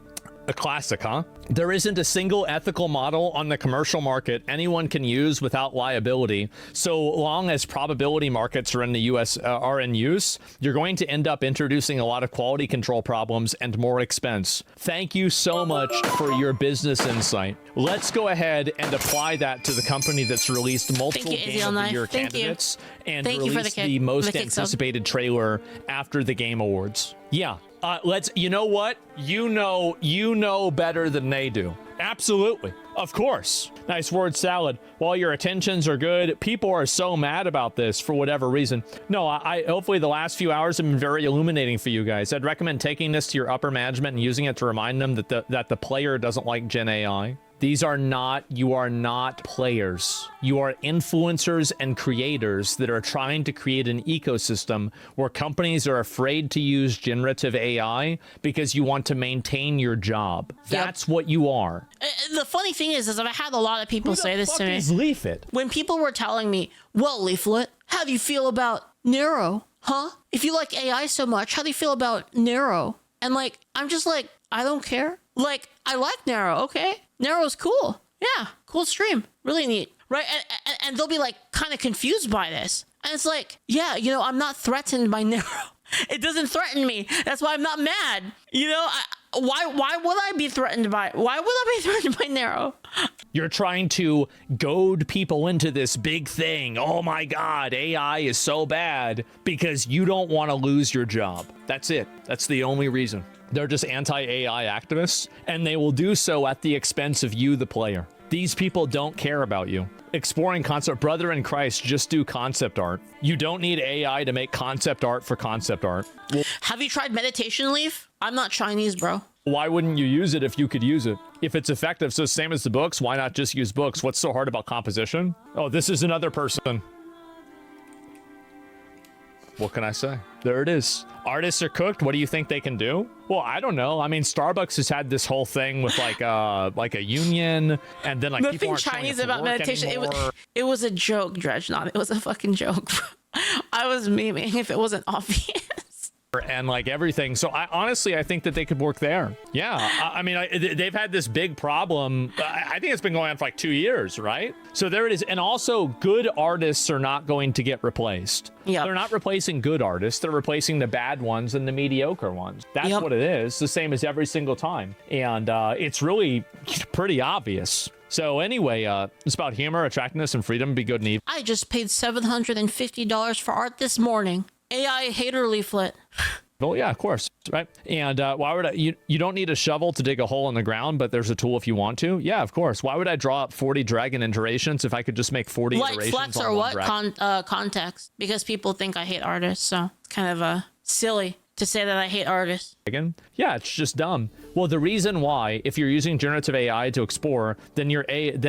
Speaker 2: A classic, huh? There isn't a single ethical model on the commercial market anyone can use without liability. So long as probability markets are in the US are in use, you're going to end up introducing a lot of quality control problems and more expense. Thank you so much for your business insight. Let's go ahead and apply that to the company that's released multiple Game of the Year candidates and released the most anticipated trailer after the Game Awards. Yeah. You know what? You know better than they do. Absolutely. Of course. Nice word salad. While your intentions are good, people are so mad about this for whatever reason. No, hopefully the last few hours have been very illuminating for you guys. I'd recommend taking this to your upper management and using it to remind them that the player doesn't like Gen AI. You are not players. You are influencers and creators that are trying to create an ecosystem where companies are afraid to use generative AI because you want to maintain your job. That's what you are.
Speaker 1: The funny thing is I've had a lot of people say this to me.
Speaker 2: Who the fuck is Leaflit?
Speaker 1: When people were telling me, well, Leaflit, how do you feel about Nero? Huh? If you like AI so much, how do you feel about Nero? And like, I'm just like, I don't care. Like, I like Nero, okay? Nero's cool. Yeah, cool stream. Really neat. Right? And they'll be like kind of confused by this. And it's like, yeah, I'm not threatened by Nero. It doesn't threaten me. That's why I'm not mad. Why would I be threatened by Nero?
Speaker 2: You're trying to goad people into this big thing. Oh my God, AI is so bad because you don't want to lose your job. That's it. That's the only reason. They're just anti-AI activists, and they will do so at the expense of you, the player. These people don't care about you. Exploring concept, brother in Christ, just do concept art. You don't need AI to make concept art for concept art.
Speaker 1: Have you tried Meditation Leaf? I'm not Chinese, bro.
Speaker 2: Why wouldn't you use it if you could use it? If it's effective, so same as the books, why not just use books? What's so hard about composition? Oh, this is another person. What can I say? There it is. Artists are cooked. What do you think they can do? Well, I don't know. I mean, Starbucks has had this whole thing with like a union, and then like
Speaker 1: nothing Chinese about meditation. It was a joke, Dredgenot. It was a fucking joke. I was memeing if it wasn't obvious.
Speaker 2: And like everything. So I think that they could work there. Yeah. I mean, they've had this big problem. I think it's been going on for like 2 years, right? So there it is. And also good artists are not going to get replaced.
Speaker 1: Yep.
Speaker 2: They're not replacing good artists. They're replacing the bad ones and the mediocre ones. That's what it is. The same as every single time. And it's really pretty obvious. So anyway, it's about humor, attractiveness, and freedom. Be good and evil.
Speaker 1: I just paid $750 for art this morning. AI hater leaflet.
Speaker 2: Well, yeah, of course, right? And why would you don't need a shovel to dig a hole in the ground, but there's a tool if you want to. Yeah, of course. Why would I draw up 40 dragon iterations if I could just make 40 iterations
Speaker 1: flex
Speaker 2: on
Speaker 1: or
Speaker 2: one
Speaker 1: what context? Because people think I hate artists, so it's kind of silly to say that I hate artists.
Speaker 2: Yeah, it's just dumb. Well, the reason why, if you're using generative AI to explore, then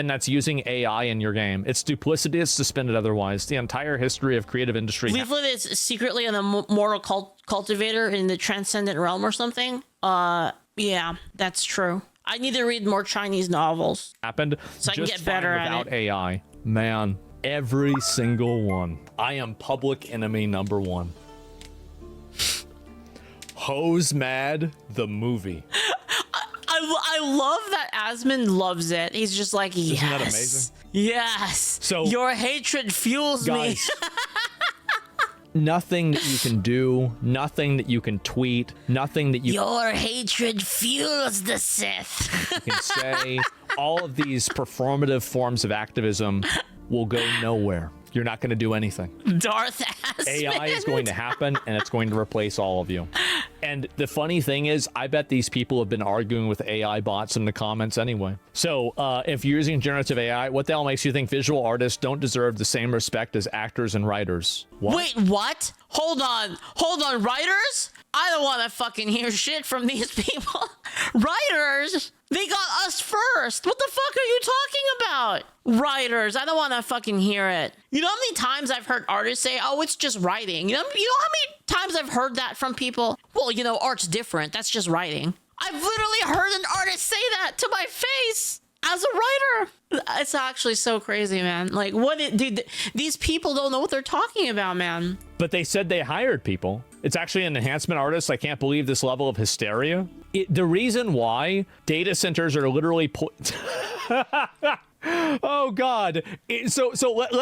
Speaker 2: that's using AI in your game. It's duplicitous to spin it otherwise. The entire history of creative industry.
Speaker 1: Leaflet is secretly an immortal cultivator in the transcendent realm or something. Yeah, that's true. I need to read more Chinese novels.
Speaker 2: Happened
Speaker 1: so I can get better at it.
Speaker 2: Without AI, man, every single one. I am public enemy number one. Hose Mad, the movie.
Speaker 1: I love that Asmon loves it. He's just like, yes.
Speaker 2: Isn't that amazing?
Speaker 1: Yes.
Speaker 2: So
Speaker 1: your hatred fuels me.
Speaker 2: Nothing that you can do, nothing that you can tweet, nothing that you...
Speaker 1: Your hatred fuels the Sith.
Speaker 2: You can say, all of these performative forms of activism will go nowhere. You're not going to do anything.
Speaker 1: Darth Asmon.
Speaker 2: AI is going to happen, and it's going to replace all of you. And the funny thing is, I bet these people have been arguing with AI bots in the comments anyway. So if you're using generative AI, what the hell makes you think visual artists don't deserve the same respect as actors and writers? What?
Speaker 1: Wait, what? Hold on, writers? I don't want to fucking hear shit from these people. Writers? They got us first. What the fuck are you talking about? Writers. I don't want to fucking hear it. You know how many times I've heard artists say, oh, it's just writing? You know how many times I've heard that from people? Well, art's different. That's just writing. I've literally heard an artist say that to my face as a writer. It's actually so crazy, man. Like, dude, these people don't know what they're talking about, man.
Speaker 2: But they said they hired people. It's actually an enhancement artist. I can't believe this level of hysteria. The reason why data centers are literally oh God. So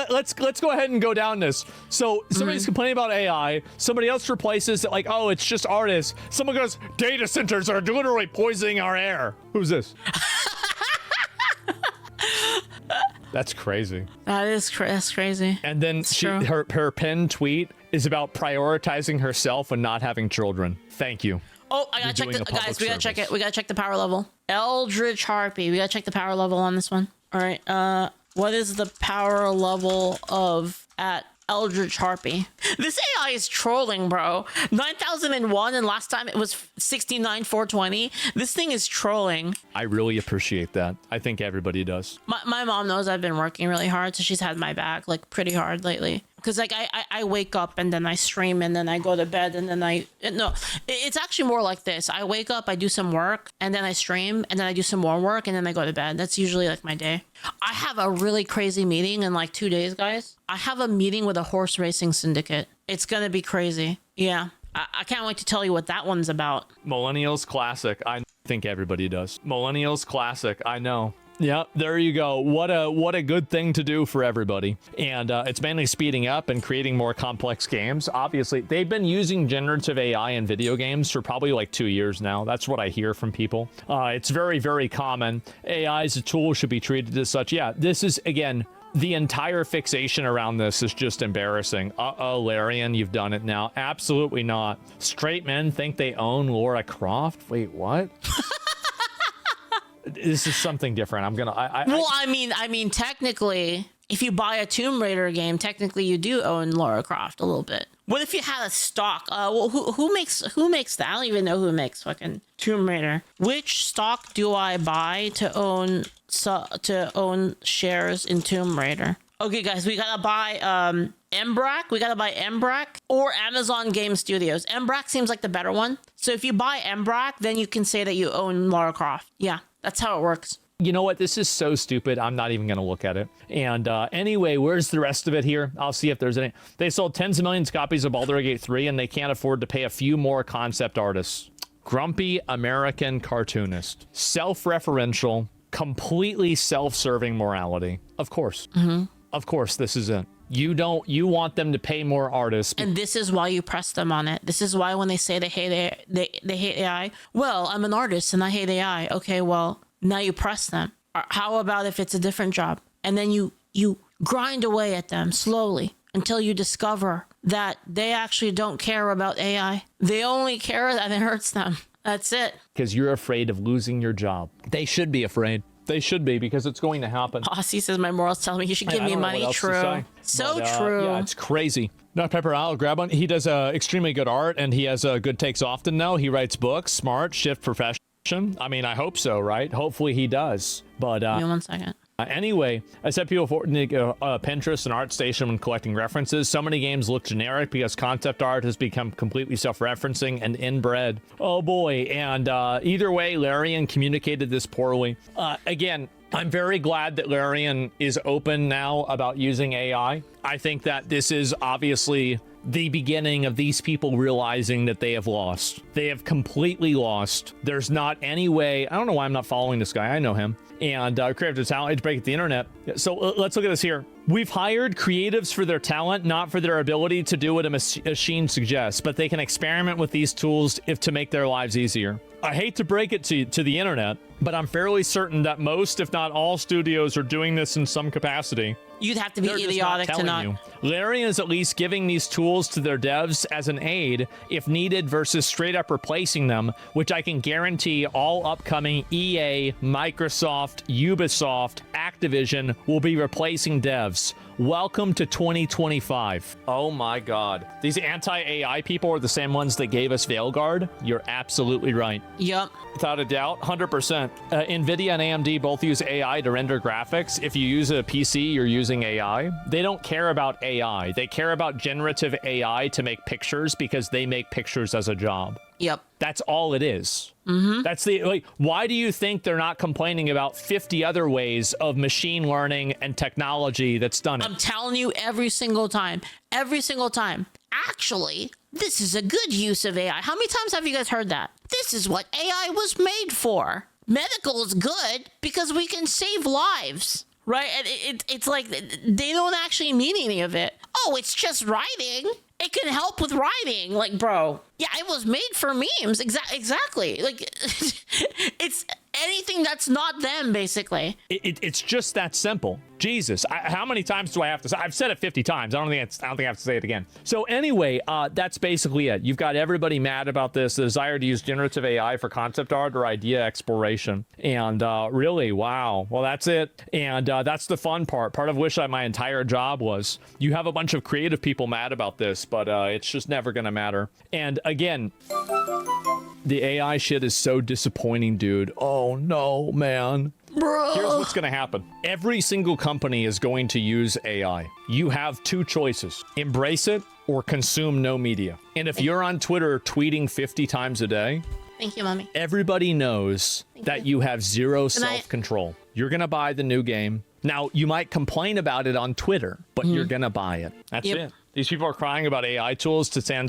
Speaker 2: let's go ahead and go down this. So somebody's complaining about AI. Somebody else replaces it like, oh, it's just artists. Someone goes, data centers are literally poisoning our air. Who's this? That's crazy.
Speaker 1: That's crazy.
Speaker 2: And then her pinned tweet is about prioritizing herself and not having children. Thank you.
Speaker 1: Oh, I gotta check the guys. We gotta check it. We gotta check the power level. Eldritch Harpy. We gotta check the power level on this one. All right. What is the power level at Eldritch Harpy? This AI is trolling, bro. 9,001, and last time it was 69,420. This thing is trolling.
Speaker 2: I really appreciate that. I think everybody does.
Speaker 1: My mom knows I've been working really hard, so she's had my back like pretty hard lately. Because like I wake up and then I stream and then I go to bed and then it's actually more like this. I wake up, I do some work, and then I stream, and then I do some more work, and then I go to bed. That's usually like my day. I have a really crazy meeting in like 2 days, guys. I have a meeting with a horse racing syndicate. It's gonna be crazy. Yeah. I can't wait to tell you what that one's about.
Speaker 2: Millennials Classic. I think everybody does. Millennials Classic. I know. Yeah, there you go. What a good thing to do for everybody. And it's mainly speeding up and creating more complex games. Obviously, they've been using generative AI in video games for probably like 2 years now. That's what I hear from people. It's very, very common. AI as a tool should be treated as such. Yeah, this is, again, the entire fixation around this is just embarrassing. Uh-oh, Larian, you've done it now. Absolutely not. Straight men think they own Lara Croft? Wait, what? This is something different.
Speaker 1: I mean, technically, if you buy a Tomb Raider game, technically you do own Lara Croft a little bit. What if you had a stock? Well, who makes that? I don't even know who makes fucking Tomb Raider. Which stock do I buy to own shares in Tomb Raider? Okay, guys, we gotta buy Embrac. We gotta buy Embrac or Amazon Game Studios. Embrac seems like the better one. So if you buy Embrac, then you can say that you own Lara Croft. Yeah, that's how it works.
Speaker 2: You know what? This is so stupid. I'm not even going to look at it. And anyway, where's the rest of it here? I'll see if there's any. They sold tens of millions of copies of Baldur Gate 3, and they can't afford to pay a few more concept artists. Grumpy American cartoonist. Self-referential, completely self-serving morality. Of course. Of course, this is it. You want them to pay more artists.
Speaker 1: And this is why you press them on it. This is why when they say they hate AI, well, I'm an artist and I hate AI. Okay, well, now you press them. How about if it's a different job? And then you grind away at them slowly until you discover that they actually don't care about AI. They only care that it hurts them. That's it.
Speaker 2: Because you're afraid of losing your job. They should be afraid. They should be, because it's going to happen.
Speaker 1: Aussie says my morals tell me you should give me money. True. So true.
Speaker 2: Yeah, it's crazy. No, Pepper, I'll grab one. He does extremely good art, and he has good takes often now. He writes books, smart, shift profession. I mean, I hope so, right? Hopefully he does. But
Speaker 1: give me 1 second.
Speaker 2: Anyway, I said people for Pinterest and ArtStation when collecting references. So many games look generic because concept art has become completely self-referencing and inbred. Oh boy. And either way, Larian communicated this poorly. Again, I'm very glad that Larian is open now about using AI. I think that this is obviously the beginning of these people realizing that they have lost. They have completely lost. There's not any way. I don't know why I'm not following this guy. I know him. And creative talent to break the internet. So let's look at this here. We've hired creatives for their talent, not for their ability to do what a machine suggests, but they can experiment with these tools to make their lives easier. I hate to break it to the internet, but I'm fairly certain that most, if not all, studios are doing this in some capacity.
Speaker 1: You'd have to be idiotic to not.
Speaker 2: Larian is at least giving these tools to their devs as an aid if needed versus straight up replacing them, which I can guarantee all upcoming EA, Microsoft, Ubisoft, Activision will be replacing devs. Welcome to 2025. Oh my God. These anti-AI people are the same ones that gave us Veilguard. You're absolutely right.
Speaker 1: Yep.
Speaker 2: Without a doubt, 100%. NVIDIA and AMD both use AI to render graphics. If you use a PC, you're using AI. They don't care about AI. They care about generative AI to make pictures because they make pictures as a job.
Speaker 1: Yep.
Speaker 2: That's all it is. That's why do you think they're not complaining about 50 other ways of machine learning and technology that's done it?
Speaker 1: I'm telling you every single time. Actually, this is a good use of AI. How many times have you guys heard that? This is what AI was made for. Medical is good because we can save lives, right? It's like they don't actually mean any of it. Oh, it's just writing. It can help with writing. Like, bro, yeah, it was made for memes. Exactly. Like, it's anything that's not them, basically.
Speaker 2: It's just that simple. Jesus, how many times do I have to say? I've said it 50 times. I don't think I have to say it again. So anyway, that's basically it. You've got everybody mad about this, the desire to use generative AI for concept art or idea exploration. And really, wow. Well, that's it. And that's the fun part. Part of which my entire job was. You have a bunch of creative people mad about this, but it's just never going to matter. And again, the AI shit is so disappointing, dude. Oh no, man.
Speaker 1: Bro.
Speaker 2: Here's what's going to happen. Every single company is going to use AI. You have two choices. Embrace it or consume no media. And if you're on Twitter tweeting 50 times a day,
Speaker 1: thank you, Mommy.
Speaker 2: Everybody knows that you have zero self-control. You're going to buy the new game. Now, you might complain about it on Twitter, but you're going to buy it. That's it. These people are crying about AI tools to scan.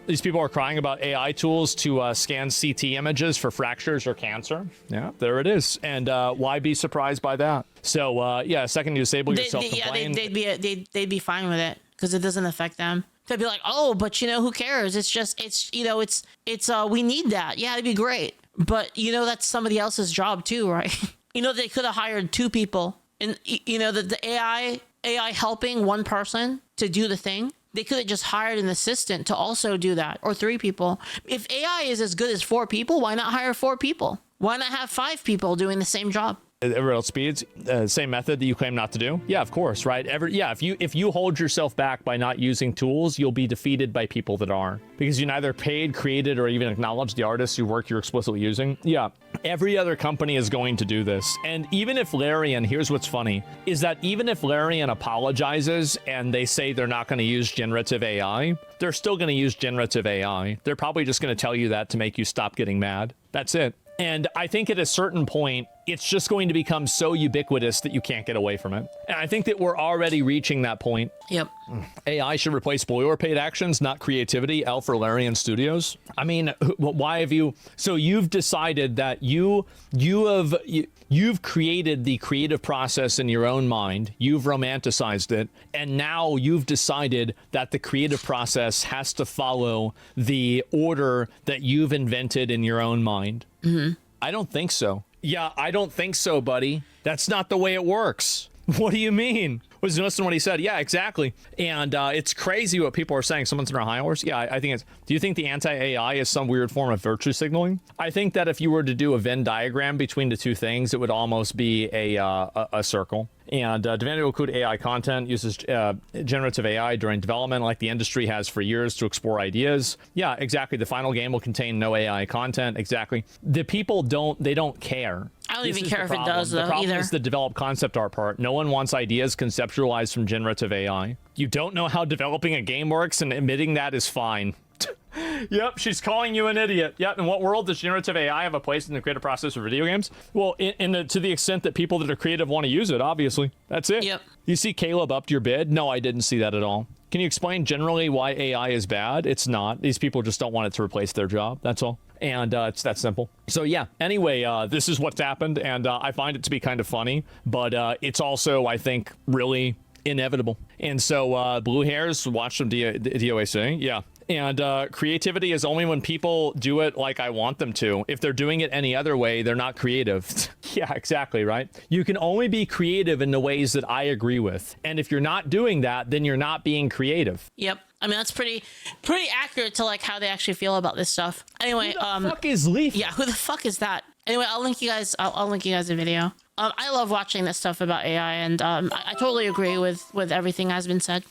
Speaker 2: These people are crying about AI tools to scan CT images for fractures or cancer. Yeah, there it is. And why be surprised by that? So yeah, second you disable yourself.
Speaker 1: They'd be fine with it because it doesn't affect them. They'd be like, oh, but who cares? It's we need that. Yeah, it'd be great. But that's somebody else's job too, right? They could have hired two people, and the AI helping one person to do the thing. They could have just hired an assistant to also do that, or three people. If AI is as good as four people, why not hire four people? Why not have five people doing the same job?
Speaker 2: Real speeds, same method that you claim not to do. Yeah, of course, right? If you hold yourself back by not using tools, you'll be defeated by people that are, because you neither paid, created, or even acknowledged the artists whose work you're explicitly using. Yeah, every other company is going to do this. And even if Larian, here's what's funny, is that even if Larian apologizes and they say they're not going to use generative AI, they're still going to use generative AI. They're probably just going to tell you that to make you stop getting mad. That's it. And I think at a certain point, it's just going to become so ubiquitous that you can't get away from it. And I think that we're already reaching that point.
Speaker 1: Yep.
Speaker 2: AI should replace boilerplate actions, not creativity. L for Larian Studios. I mean, why have you? So you've decided that you've created the creative process in your own mind. You've romanticized it, and now you've decided that the creative process has to follow the order that you've invented in your own mind.
Speaker 1: Mm-hmm.
Speaker 2: I don't think so. Yeah, I don't think so, buddy. That's not the way it works. What do you mean? Was you listen to what he said? Yeah, exactly. And it's crazy what people are saying. Someone's in our high horse. Yeah, I think it's. Do you think the anti-AI is some weird form of virtue signaling? I think that if you were to do a Venn diagram between the two things, it would almost be a circle. And Divinity will include AI content, uses generative AI during development like the industry has for years to explore ideas. Yeah, exactly. The final game will contain no AI content. Exactly. The people don't care.
Speaker 1: I don't even care if it does, though,
Speaker 2: The problem
Speaker 1: either.
Speaker 2: is the developed concept art part. No one wants ideas conceptualized from generative AI. You don't know how developing a game works, and admitting that is fine. Yep, she's calling you an idiot. Yep, in what world does generative AI have a place in the creative process for video games? Well, to the extent that people that are creative want to use it, obviously. That's it.
Speaker 1: Yep.
Speaker 2: You see Caleb upped your bid? No, I didn't see that at all. Can you explain generally why AI is bad? It's not. These people just don't want it to replace their job. That's all. And it's that simple. So yeah, anyway, this is what's happened, and I find it to be kind of funny, but it's also, I think, really inevitable. And so blue hairs, watch some DOAC. Yeah. And creativity is only when people do it like I want them to. If they're doing it any other way, they're not creative. Yeah, exactly, right? You can only be creative in the ways that I agree with. And if you're not doing that, then you're not being creative.
Speaker 1: Yep. I mean, that's pretty accurate to like how they actually feel about this stuff. Anyway,
Speaker 2: Who the fuck is Leaflit?
Speaker 1: yeah, who the fuck is that? Anyway, I'll link you guys a video. I love watching this stuff about AI, and I totally agree with everything has been said.